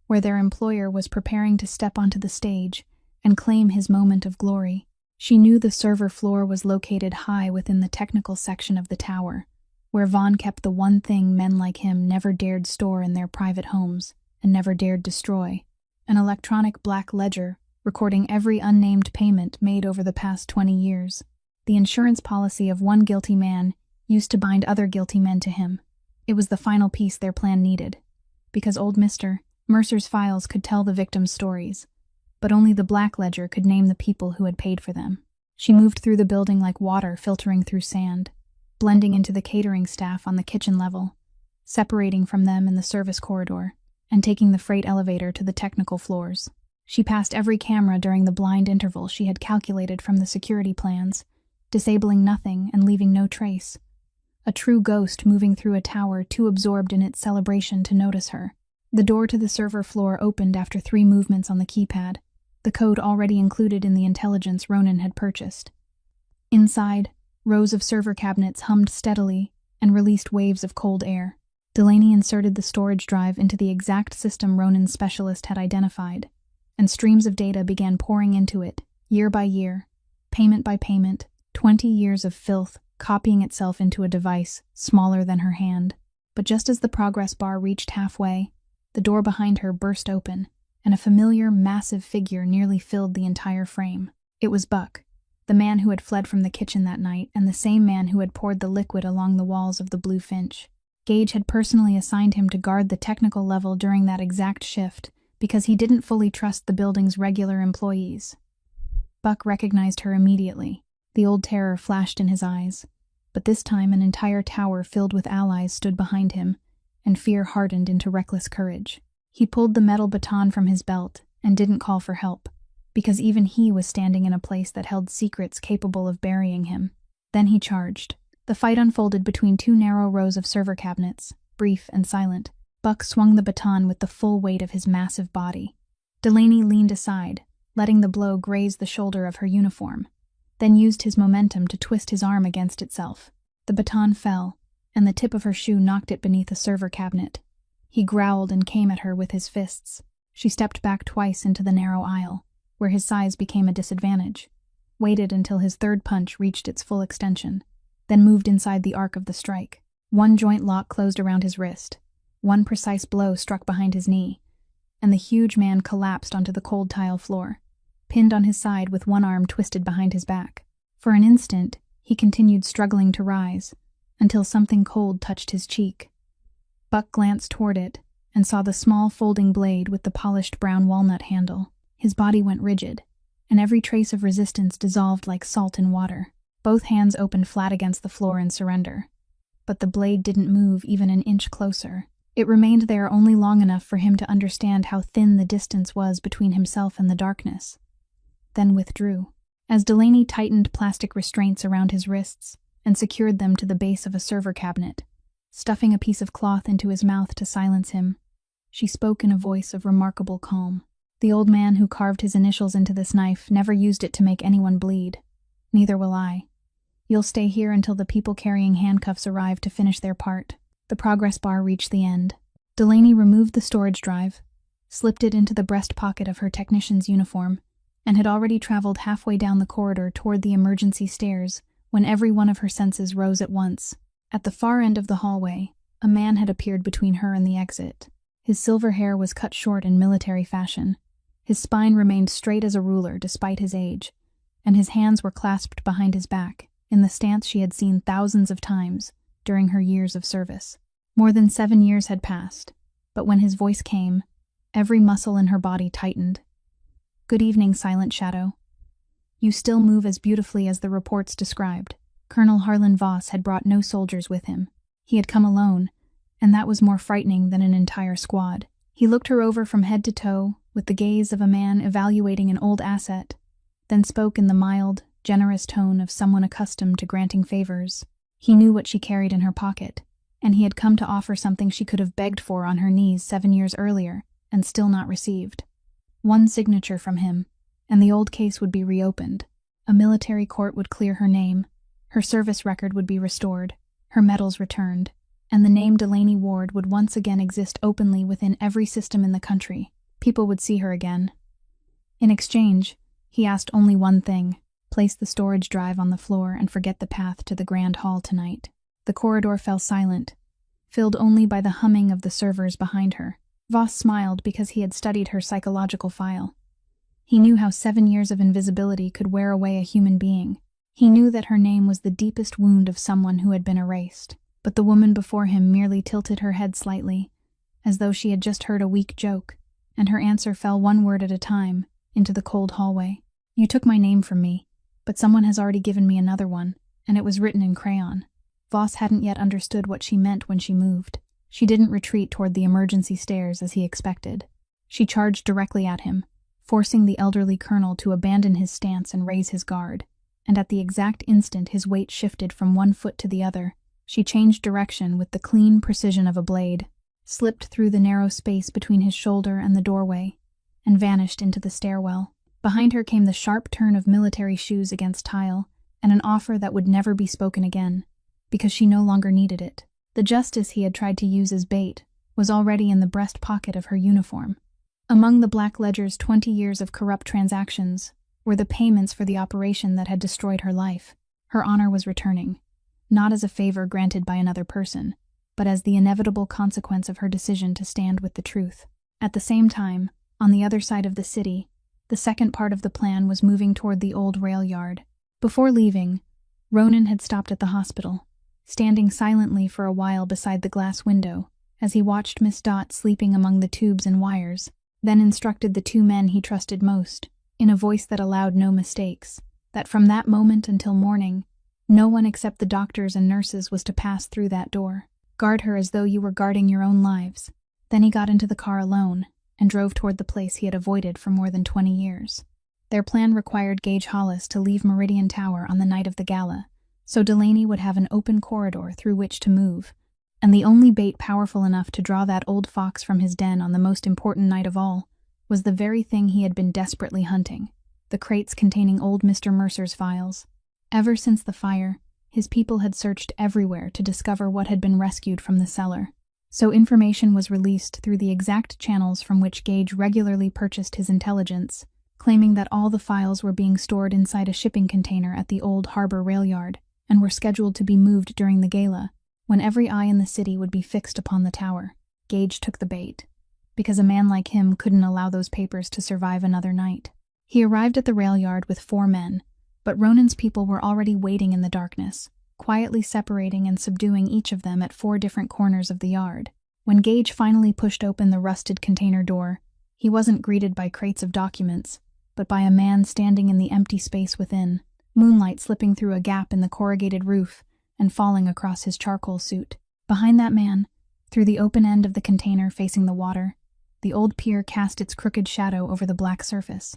where their employer was preparing to step onto the stage and claim his moment of glory. She knew the server floor was located high within the technical section of the tower, where Vaughn kept the one thing men like him never dared store in their private homes and never dared destroy: an electronic black ledger recording every unnamed payment made over the past 20 years. The insurance policy of one guilty man used to bind other guilty men to him. It was the final piece their plan needed, because old Mr. Mercer's files could tell the victims' stories, but only the black ledger could name the people who had paid for them. She moved through the building like water filtering through sand, blending into the catering staff on the kitchen level, separating from them in the service corridor, and taking the freight elevator to the technical floors. She passed every camera during the blind interval she had calculated from the security plans, disabling nothing and leaving no trace. A true ghost moving through a tower too absorbed in its celebration to notice her. The door to the server floor opened after 3 movements on the keypad, the code already included in the intelligence Ronan had purchased. Inside, rows of server cabinets hummed steadily and released waves of cold air. Delaney inserted the storage drive into the exact system Ronan's specialist had identified, and streams of data began pouring into it, year by year, payment by payment, 20 years of filth copying itself into a device smaller than her hand. But just as the progress bar reached halfway, the door behind her burst open, and a familiar, massive figure nearly filled the entire frame. It was Buck, the man who had fled from the kitchen that night, and the same man who had poured the liquid along the walls of the Blue Finch. Gage had personally assigned him to guard the technical level during that exact shift, because he didn't fully trust the building's regular employees. Buck recognized her immediately. The old terror flashed in his eyes, but this time an entire tower filled with allies stood behind him, and fear hardened into reckless courage. He pulled the metal baton from his belt and didn't call for help, because even he was standing in a place that held secrets capable of burying him. Then he charged. The fight unfolded between 2 narrow rows of server cabinets, brief and silent. Buck swung the baton with the full weight of his massive body. Delaney leaned aside, letting the blow graze the shoulder of her uniform, then used his momentum to twist his arm against itself. The baton fell, and the tip of her shoe knocked it beneath a server cabinet. He growled and came at her with his fists. She stepped back twice into the narrow aisle, where his size became a disadvantage, waited until his third punch reached its full extension, then moved inside the arc of the strike. One joint lock closed around his wrist. One precise blow struck behind his knee, and the huge man collapsed onto the cold tile floor, pinned on his side with one arm twisted behind his back. For an instant, he continued struggling to rise, until something cold touched his cheek. Buck glanced toward it and saw the small folding blade with the polished brown walnut handle. His body went rigid, and every trace of resistance dissolved like salt in water. Both hands opened flat against the floor in surrender. But the blade didn't move even an inch closer. It remained there only long enough for him to understand how thin the distance was between himself and the darkness, then withdrew. As Delaney tightened plastic restraints around his wrists and secured them to the base of a server cabinet, stuffing a piece of cloth into his mouth to silence him, she spoke in a voice of remarkable calm. The old man who carved his initials into this knife never used it to make anyone bleed. Neither will I. You'll stay here until the people carrying handcuffs arrive to finish their part. The progress bar reached the end. Delaney removed the storage drive, slipped it into the breast pocket of her technician's uniform, and had already traveled halfway down the corridor toward the emergency stairs when every one of her senses rose at once. At the far end of the hallway, a man had appeared between her and the exit. His silver hair was cut short in military fashion. His spine remained straight as a ruler despite his age, and his hands were clasped behind his back, in the stance she had seen thousands of times during her years of service. More than 7 years had passed, but when his voice came, every muscle in her body tightened. "Good evening, Silent Shadow. You still move as beautifully as the reports described." Colonel Harlan Voss had brought no soldiers with him. He had come alone, and that was more frightening than an entire squad. He looked her over from head to toe, with the gaze of a man evaluating an old asset, then spoke in the mild, generous tone of someone accustomed to granting favors. He knew what she carried in her pocket, and he had come to offer something she could have begged for on her knees 7 years earlier, and still not received. One signature from him, and the old case would be reopened. A military court would clear her name, her service record would be restored, her medals returned, and the name Delaney Ward would once again exist openly within every system in the country. People would see her again. In exchange, he asked only one thing: place the storage drive on the floor and forget the path to the grand hall tonight. The corridor fell silent, filled only by the humming of the servers behind her. Voss smiled because he had studied her psychological file. He knew how 7 years of invisibility could wear away a human being. He knew that her name was the deepest wound of someone who had been erased. But the woman before him merely tilted her head slightly, as though she had just heard a weak joke, and her answer fell one word at a time into the cold hallway. You took my name from me, but someone has already given me another one, and it was written in crayon. Voss hadn't yet understood what she meant when she moved. She didn't retreat toward the emergency stairs as he expected. She charged directly at him, forcing the elderly colonel to abandon his stance and raise his guard, and at the exact instant his weight shifted from one foot to the other, she changed direction with the clean precision of a blade, slipped through the narrow space between his shoulder and the doorway, and vanished into the stairwell. Behind her came the sharp turn of military shoes against tile, and an offer that would never be spoken again, because she no longer needed it. The justice he had tried to use as bait was already in the breast pocket of her uniform. Among the black ledger's 20 years of corrupt transactions were the payments for the operation that had destroyed her life. Her honor was returning, not as a favor granted by another person, but as the inevitable consequence of her decision to stand with the truth. At the same time, on the other side of the city, the second part of the plan was moving toward the old rail yard. Before leaving, Ronan had stopped at the hospital, standing silently for a while beside the glass window as he watched Miss Dot sleeping among the tubes and wires, then instructed the 2 men he trusted most, in a voice that allowed no mistakes, that from that moment until morning, no one except the doctors and nurses was to pass through that door. Guard her as though you were guarding your own lives. Then he got into the car alone and drove toward the place he had avoided for more than 20 years. Their plan required Gage Hollis to leave Meridian Tower on the night of the gala, so Delaney would have an open corridor through which to move, and the only bait powerful enough to draw that old fox from his den on the most important night of all was the very thing he had been desperately hunting: the crates containing old Mr. Mercer's files. Ever since the fire, his people had searched everywhere to discover what had been rescued from the cellar, so information was released through the exact channels from which Gage regularly purchased his intelligence, claiming that all the files were being stored inside a shipping container at the old harbor rail yard and were scheduled to be moved during the gala, when every eye in the city would be fixed upon the tower. Gage took the bait, because a man like him couldn't allow those papers to survive another night. He arrived at the rail yard with 4 men, but Ronan's people were already waiting in the darkness, quietly separating and subduing each of them at 4 different corners of the yard. When Gage finally pushed open the rusted container door, he wasn't greeted by crates of documents, but by a man standing in the empty space within, moonlight slipping through a gap in the corrugated roof and falling across his charcoal suit. Behind that man, through the open end of the container facing the water, the old pier cast its crooked shadow over the black surface.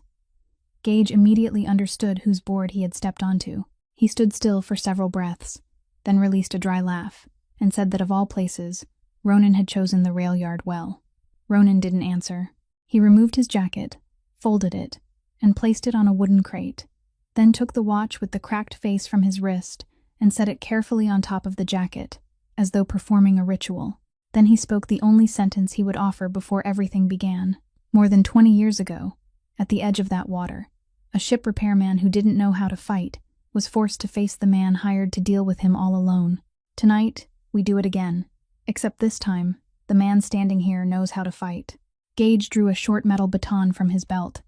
Gage immediately understood whose board he had stepped onto. He stood still for several breaths, then released a dry laugh, and said that of all places, Ronan had chosen the rail yard well. Ronan didn't answer. He removed his jacket, folded it, and placed it on a wooden crate, then took the watch with the cracked face from his wrist and set it carefully on top of the jacket, as though performing a ritual. Then he spoke the only sentence he would offer before everything began. More than 20 years ago, at the edge of that water, a ship repairman who didn't know how to fight was forced to face the man hired to deal with him all alone. Tonight, we do it again, except this time, the man standing here knows how to fight. Gage drew a short metal baton from his belt,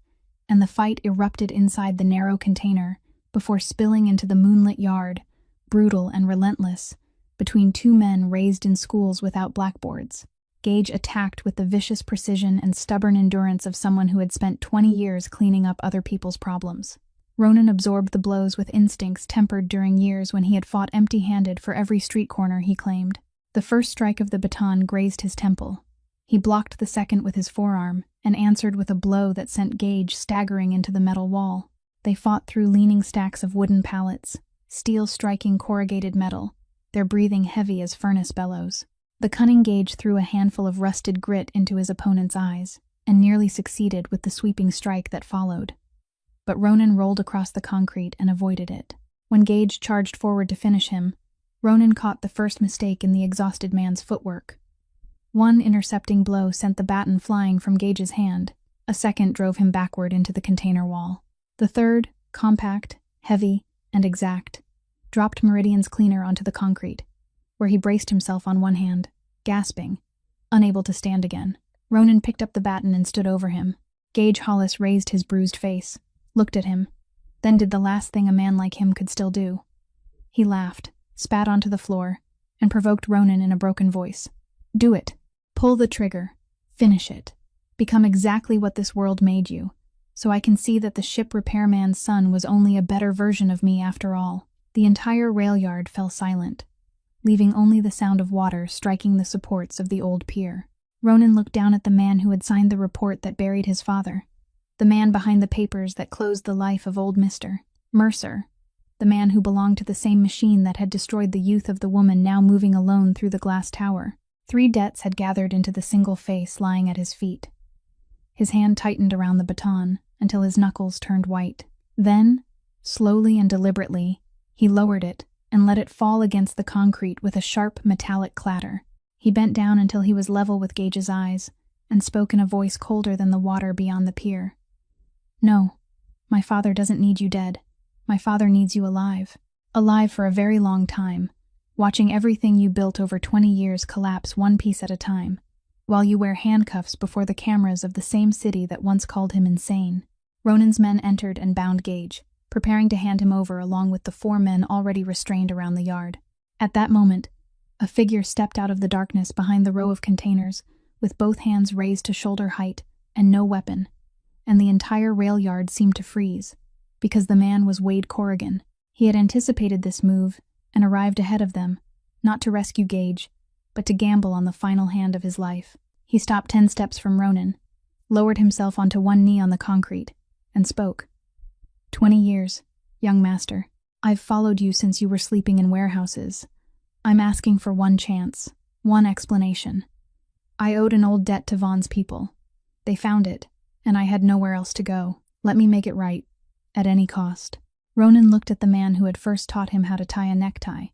and the fight erupted inside the narrow container before spilling into the moonlit yard, brutal and relentless, between 2 men raised in schools without blackboards. Gage attacked with the vicious precision and stubborn endurance of someone who had spent 20 years cleaning up other people's problems. Ronan absorbed the blows with instincts tempered during years when he had fought empty-handed for every street corner he claimed. The first strike of the baton grazed his temple. He blocked the second with his forearm and answered with a blow that sent Gage staggering into the metal wall. They fought through leaning stacks of wooden pallets, steel striking corrugated metal, their breathing heavy as furnace bellows. The cunning Gage threw a handful of rusted grit into his opponent's eyes, and nearly succeeded with the sweeping strike that followed. but Ronan rolled across the concrete and avoided it. When Gage charged forward to finish him, Ronan caught the first mistake in the exhausted man's footwork. One intercepting blow sent the baton flying from Gage's hand. A second drove him backward into the container wall. The third, compact, heavy, and exact, dropped Meridian's cleaner onto the concrete, where he braced himself on one hand, gasping, unable to stand again. Ronan picked up the baton and stood over him. Gage Hollis raised his bruised face, looked at him, then did the last thing a man like him could still do. He laughed, spat onto the floor, and provoked Ronan in a broken voice. Do it. Pull the trigger. Finish it. Become exactly what this world made you, so I can see that the ship repairman's son was only a better version of me after all. The entire rail yard fell silent, leaving only the sound of water striking the supports of the old pier. Ronan looked down at the man who had signed the report that buried his father, the man behind the papers that closed the life of old Mr. Mercer, the man who belonged to the same machine that had destroyed the youth of the woman now moving alone through the glass tower. 3 debts had gathered into the single face lying at his feet. His hand tightened around the baton until his knuckles turned white. Then, slowly and deliberately, he lowered it and let it fall against the concrete with a sharp metallic clatter. He bent down until he was level with Gage's eyes and spoke in a voice colder than the water beyond the pier. No, my father doesn't need you dead. My father needs you alive. Alive for a very long time, watching everything you built over 20 years collapse one piece at a time, while you wear handcuffs before the cameras of the same city that once called him insane. Ronan's men entered and bound Gage, preparing to hand him over along with the 4 men already restrained around the yard. At that moment, a figure stepped out of the darkness behind the row of containers, with both hands raised to shoulder height and no weapon, and the entire rail yard seemed to freeze, because the man was Wade Corrigan. He had anticipated this move and arrived ahead of them, not to rescue Gage, but to gamble on the final hand of his life. He stopped 10 steps from Ronan, lowered himself onto one knee on the concrete, and spoke. 20 years, young master. I've followed you since you were sleeping in warehouses. I'm asking for one chance, one explanation. I owed an old debt to Vaughn's people. They found it, and I had nowhere else to go. Let me make it right, at any cost. Ronan looked at the man who had first taught him how to tie a necktie,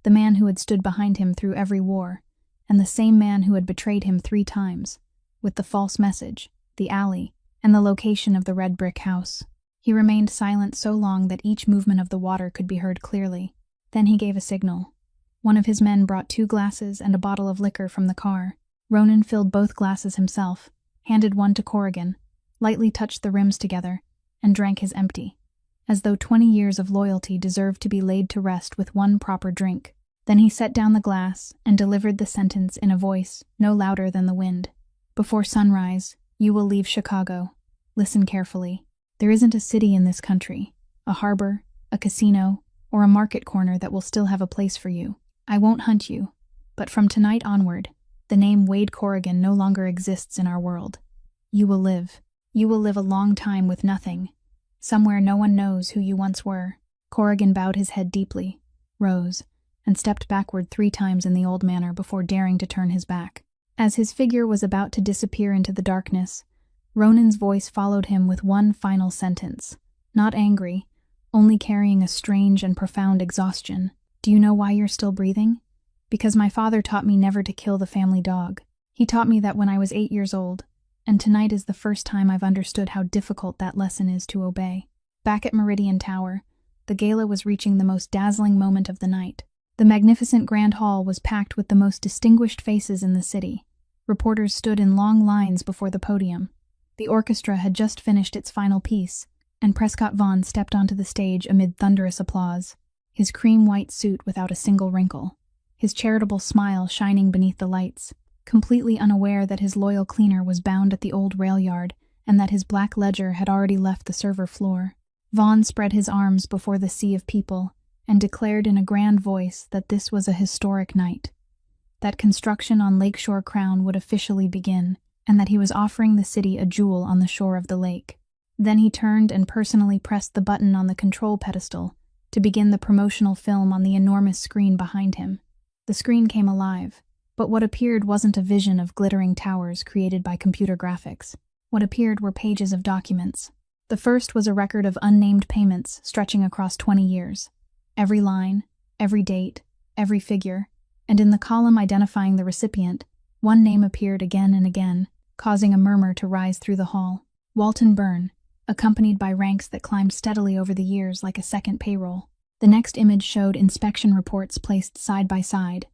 the man who had stood behind him through every war, and the same man who had betrayed him 3 times, with the false message, the alley, and the location of the red brick house. He remained silent so long that each movement of the water could be heard clearly. Then he gave a signal. One of his men brought 2 glasses and a bottle of liquor from the car. Ronan filled both glasses himself, handed one to Corrigan, lightly touched the rims together, and drank his empty, as though 20 years of loyalty deserved to be laid to rest with one proper drink. Then he set down the glass and delivered the sentence in a voice no louder than the wind. Before sunrise, you will leave Chicago. Listen carefully. There isn't a city in this country, a harbor, a casino, or a market corner that will still have a place for you. I won't hunt you, but from tonight onward, the name Wade Corrigan no longer exists in our world. You will live. You will live a long time with nothing, somewhere no one knows who you once were. Corrigan bowed his head deeply, rose, and stepped backward 3 times in the old manner before daring to turn his back. As his figure was about to disappear into the darkness, Ronan's voice followed him with one final sentence, not angry, only carrying a strange and profound exhaustion. Do you know why you're still breathing? Because my father taught me never to kill the family dog. He taught me that when I was 8 years old, and tonight is the first time I've understood how difficult that lesson is to obey. Back at Meridian Tower, the gala was reaching the most dazzling moment of the night. The magnificent grand hall was packed with the most distinguished faces in the city. Reporters stood in long lines before the podium. The orchestra had just finished its final piece, and Prescott Vaughn stepped onto the stage amid thunderous applause, his cream-white suit without a single wrinkle, his charitable smile shining beneath the lights, completely unaware that his loyal cleaner was bound at the old rail yard and that his black ledger had already left the server floor. Vaughn spread his arms before the sea of people and declared in a grand voice that this was a historic night, that construction on Lakeshore Crown would officially begin, and that he was offering the city a jewel on the shore of the lake. Then he turned and personally pressed the button on the control pedestal to begin the promotional film on the enormous screen behind him. The screen came alive, but what appeared wasn't a vision of glittering towers created by computer graphics. What appeared were pages of documents, The first was a record of unnamed payments stretching across 20 years. Every line, every date, every figure, and in the column identifying the recipient, one name appeared again and again, causing a murmur to rise through the hall. Walton Byrne, accompanied by ranks that climbed steadily over the years like a second payroll. The next image showed inspection reports placed side by side,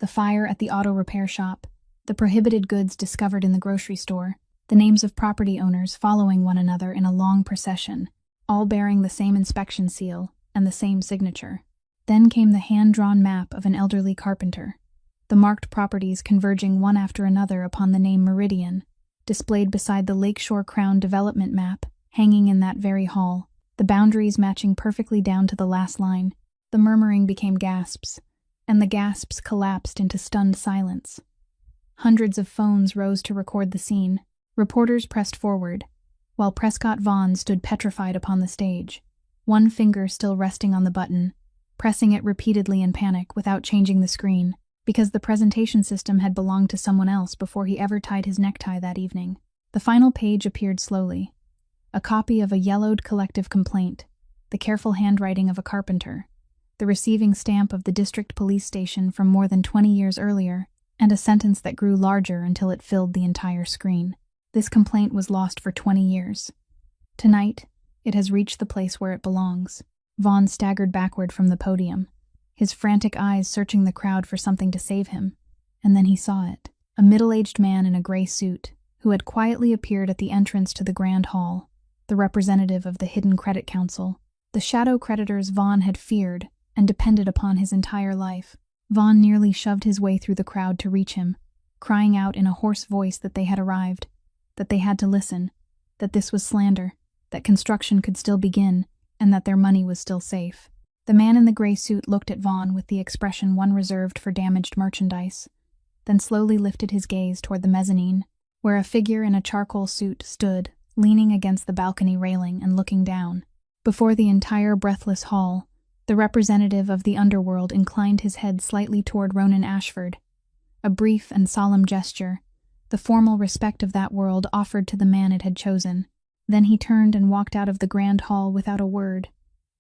the fire at the auto repair shop, the prohibited goods discovered in the grocery store, the names of property owners following one another in a long procession, all bearing the same inspection seal and the same signature. Then came the hand-drawn map of an elderly carpenter, the marked properties converging one after another upon the name Meridian, displayed beside the Lakeshore Crown development map, hanging in that very hall, the boundaries matching perfectly down to the last line. The murmuring became gasps, and the gasps collapsed into stunned silence. Hundreds of phones rose to record the scene. Reporters pressed forward, while Prescott Vaughn stood petrified upon the stage, one finger still resting on the button, pressing it repeatedly in panic without changing the screen, because the presentation system had belonged to someone else before he ever tied his necktie that evening. The final page appeared slowly, a copy of a yellowed collective complaint, the careful handwriting of a carpenter, the receiving stamp of the district police station from more than 20 years earlier, and a sentence that grew larger until it filled the entire screen. This complaint was lost for 20 years. Tonight, it has reached the place where it belongs. Vaughn staggered backward from the podium, his frantic eyes searching the crowd for something to save him, and then he saw it. A middle-aged man in a gray suit, who had quietly appeared at the entrance to the Grand Hall, the representative of the Hidden Credit Council, the shadow creditors Vaughn had feared and depended upon his entire life. Vaughn nearly shoved his way through the crowd to reach him, crying out in a hoarse voice that they had arrived, that they had to listen, that this was slander, that construction could still begin, and that their money was still safe. The man in the gray suit looked at Vaughn with the expression one reserved for damaged merchandise, then slowly lifted his gaze toward the mezzanine, where a figure in a charcoal suit stood, leaning against the balcony railing and looking down. Before the entire breathless hall, the representative of the underworld inclined his head slightly toward Ronan Ashford, a brief and solemn gesture, the formal respect of that world offered to the man it had chosen. Then he turned and walked out of the grand hall without a word,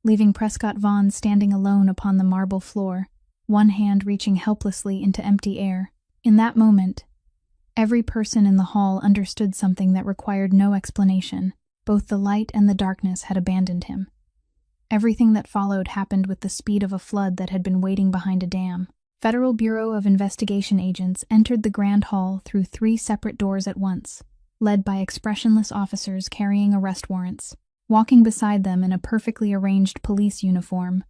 leaving Prescott Vaughn standing alone upon the marble floor, one hand reaching helplessly into empty air. In that moment, every person in the hall understood something that required no explanation. Both the light and the darkness had abandoned him. Everything that followed happened with the speed of a flood that had been waiting behind a dam. Federal Bureau of Investigation agents entered the Grand Hall through 3 separate doors at once, led by expressionless officers carrying arrest warrants. Walking beside them in a perfectly arranged police uniform,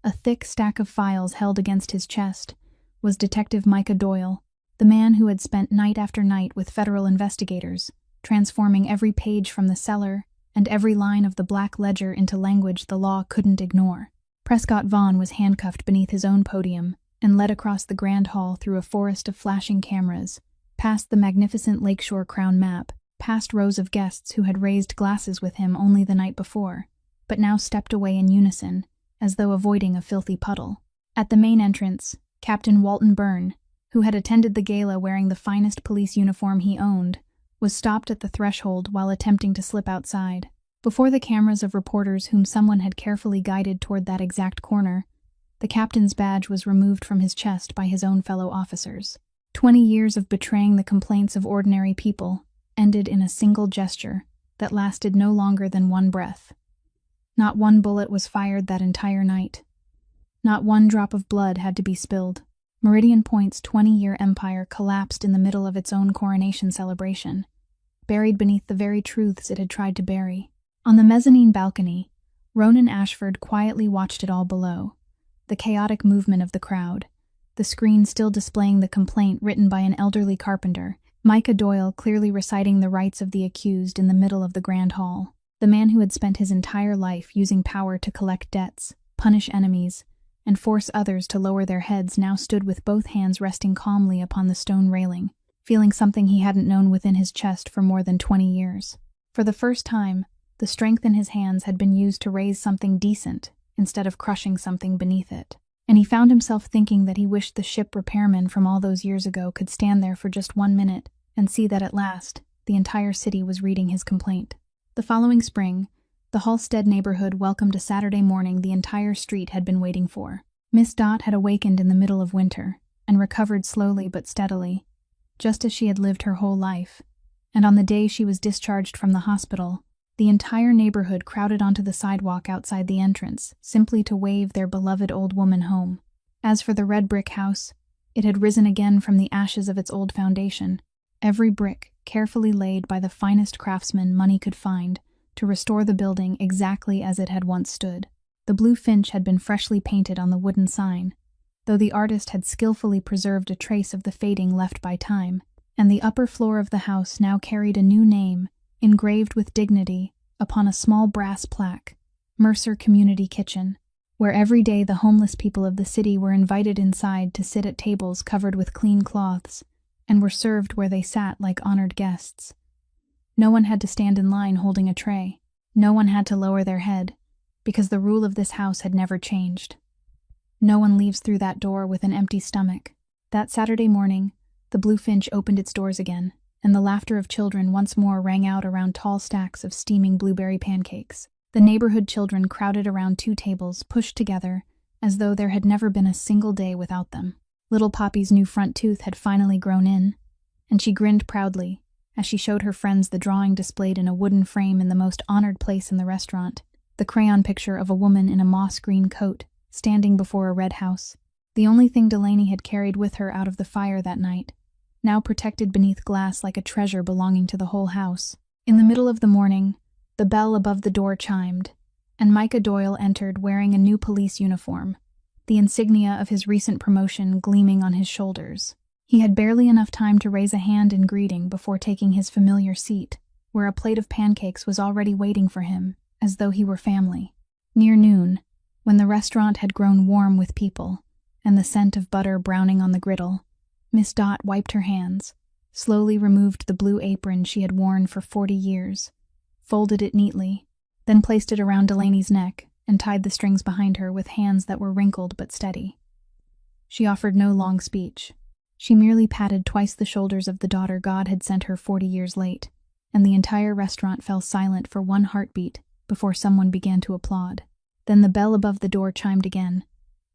a thick stack of files held against his chest, was Detective Micah Doyle, the man who had spent night after night with federal investigators, transforming every page from the cellar and every line of the black ledger into language the law couldn't ignore. Prescott Vaughn was handcuffed beneath his own podium and led across the Grand Hall through a forest of flashing cameras, past the magnificent Lakeshore Crown map, past rows of guests who had raised glasses with him only the night before, but now stepped away in unison, as though avoiding a filthy puddle. At the main entrance, Captain Walton Byrne, who had attended the gala wearing the finest police uniform he owned, was stopped at the threshold while attempting to slip outside. Before the cameras of reporters whom someone had carefully guided toward that exact corner, the captain's badge was removed from his chest by his own fellow officers. 20 years of betraying the complaints of ordinary people ended in a single gesture that lasted no longer than one breath. Not one bullet was fired that entire night. Not one drop of blood had to be spilled. Meridian Point's 20-year empire collapsed in the middle of its own coronation celebration, buried beneath the very truths it had tried to bury. On the mezzanine balcony, Ronan Ashford quietly watched it all below, the chaotic movement of the crowd, the screen still displaying the complaint written by an elderly carpenter, Micah Doyle clearly reciting the rights of the accused in the middle of the Grand Hall. The man who had spent his entire life using power to collect debts, punish enemies, and force others to lower their heads now stood with both hands resting calmly upon the stone railing, feeling something he hadn't known within his chest for more than 20 years. For the first time, the strength in his hands had been used to raise something decent instead of crushing something beneath it. And he found himself thinking that he wished the ship repairman from all those years ago could stand there for just 1 minute and see that at last, the entire city was reading his complaint. The following spring, The Halstead neighborhood welcomed a Saturday morning the entire street had been waiting for. Miss Dot had awakened in the middle of winter and recovered slowly but steadily, just as she had lived her whole life. And on the day she was discharged from the hospital, the entire neighborhood crowded onto the sidewalk outside the entrance, simply to wave their beloved old woman home. As for the red brick house, it had risen again from the ashes of its old foundation, every brick carefully laid by the finest craftsmen money could find to restore the building exactly as it had once stood. The blue finch had been freshly painted on the wooden sign, though the artist had skillfully preserved a trace of the fading left by time, and the upper floor of the house now carried a new name, engraved with dignity, upon a small brass plaque, Mercer Community Kitchen, where every day the homeless people of the city were invited inside to sit at tables covered with clean cloths, and were served where they sat like honored guests. No one had to stand in line holding a tray. No one had to lower their head, because the rule of this house had never changed. No one leaves through that door with an empty stomach. That Saturday morning, the Blue Finch opened its doors again, and the laughter of children once more rang out around tall stacks of steaming blueberry pancakes. The neighborhood children crowded around two tables, pushed together, as though there had never been a single day without them. Little Poppy's new front tooth had finally grown in, and she grinned proudly as she showed her friends the drawing displayed in a wooden frame in the most honored place in the restaurant, the crayon picture of a woman in a moss-green coat, standing before a red house. The only thing Delaney had carried with her out of the fire that night, now protected beneath glass like a treasure belonging to the whole house. In the middle of the morning, the bell above the door chimed, and Micah Doyle entered wearing a new police uniform, the insignia of his recent promotion gleaming on his shoulders. He had barely enough time to raise a hand in greeting before taking his familiar seat, where a plate of pancakes was already waiting for him, as though he were family. Near noon, when the restaurant had grown warm with people, and the scent of butter browning on the griddle, Miss Dot wiped her hands, slowly removed the blue apron she had worn for 40 years, folded it neatly, then placed it around Delaney's neck and tied the strings behind her with hands that were wrinkled but steady. She offered no long speech. She merely patted twice the shoulders of the daughter God had sent her 40 years late, and the entire restaurant fell silent for one heartbeat before someone began to applaud. Then the bell above the door chimed again,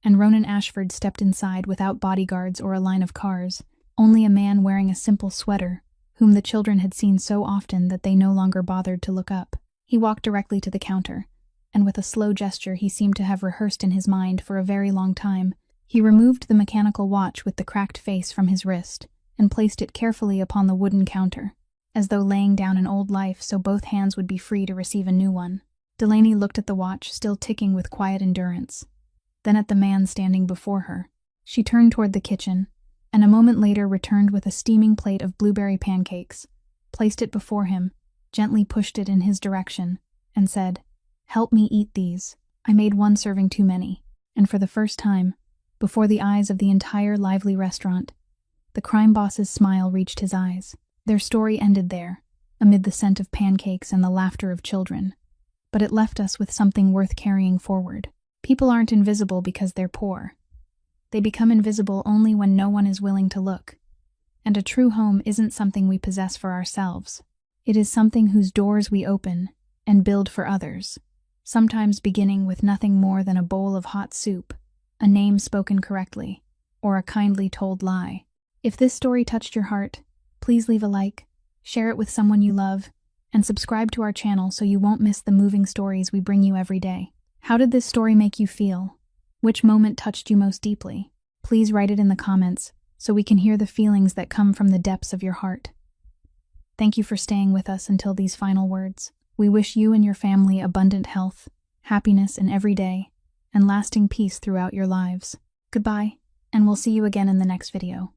and Ronan Ashford stepped inside without bodyguards or a line of cars, only a man wearing a simple sweater, whom the children had seen so often that they no longer bothered to look up. He walked directly to the counter, and with a slow gesture he seemed to have rehearsed in his mind for a very long time, he removed the mechanical watch with the cracked face from his wrist and placed it carefully upon the wooden counter, as though laying down an old life so both hands would be free to receive a new one. Delaney looked at the watch, still ticking with quiet endurance, then at the man standing before her. She turned toward the kitchen, and a moment later returned with a steaming plate of blueberry pancakes, placed it before him, gently pushed it in his direction, and said, "Help me eat these. I made one serving too many." And for the first time, before the eyes of the entire lively restaurant, the crime boss's smile reached his eyes. Their story ended there, amid the scent of pancakes and the laughter of children. But it left us with something worth carrying forward. People aren't invisible because they're poor. They become invisible only when no one is willing to look. And a true home isn't something we possess for ourselves. It is something whose doors we open and build for others, sometimes beginning with nothing more than a bowl of hot soup, a name spoken correctly, or a kindly told lie. If this story touched your heart, please leave a like, share it with someone you love, and subscribe to our channel so you won't miss the moving stories we bring you every day. How did this story make you feel? Which moment touched you most deeply? Please write it in the comments so we can hear the feelings that come from the depths of your heart. Thank you for staying with us until these final words. We wish you and your family abundant health, happiness in every day, and lasting peace throughout your lives. Goodbye, and we'll see you again in the next video.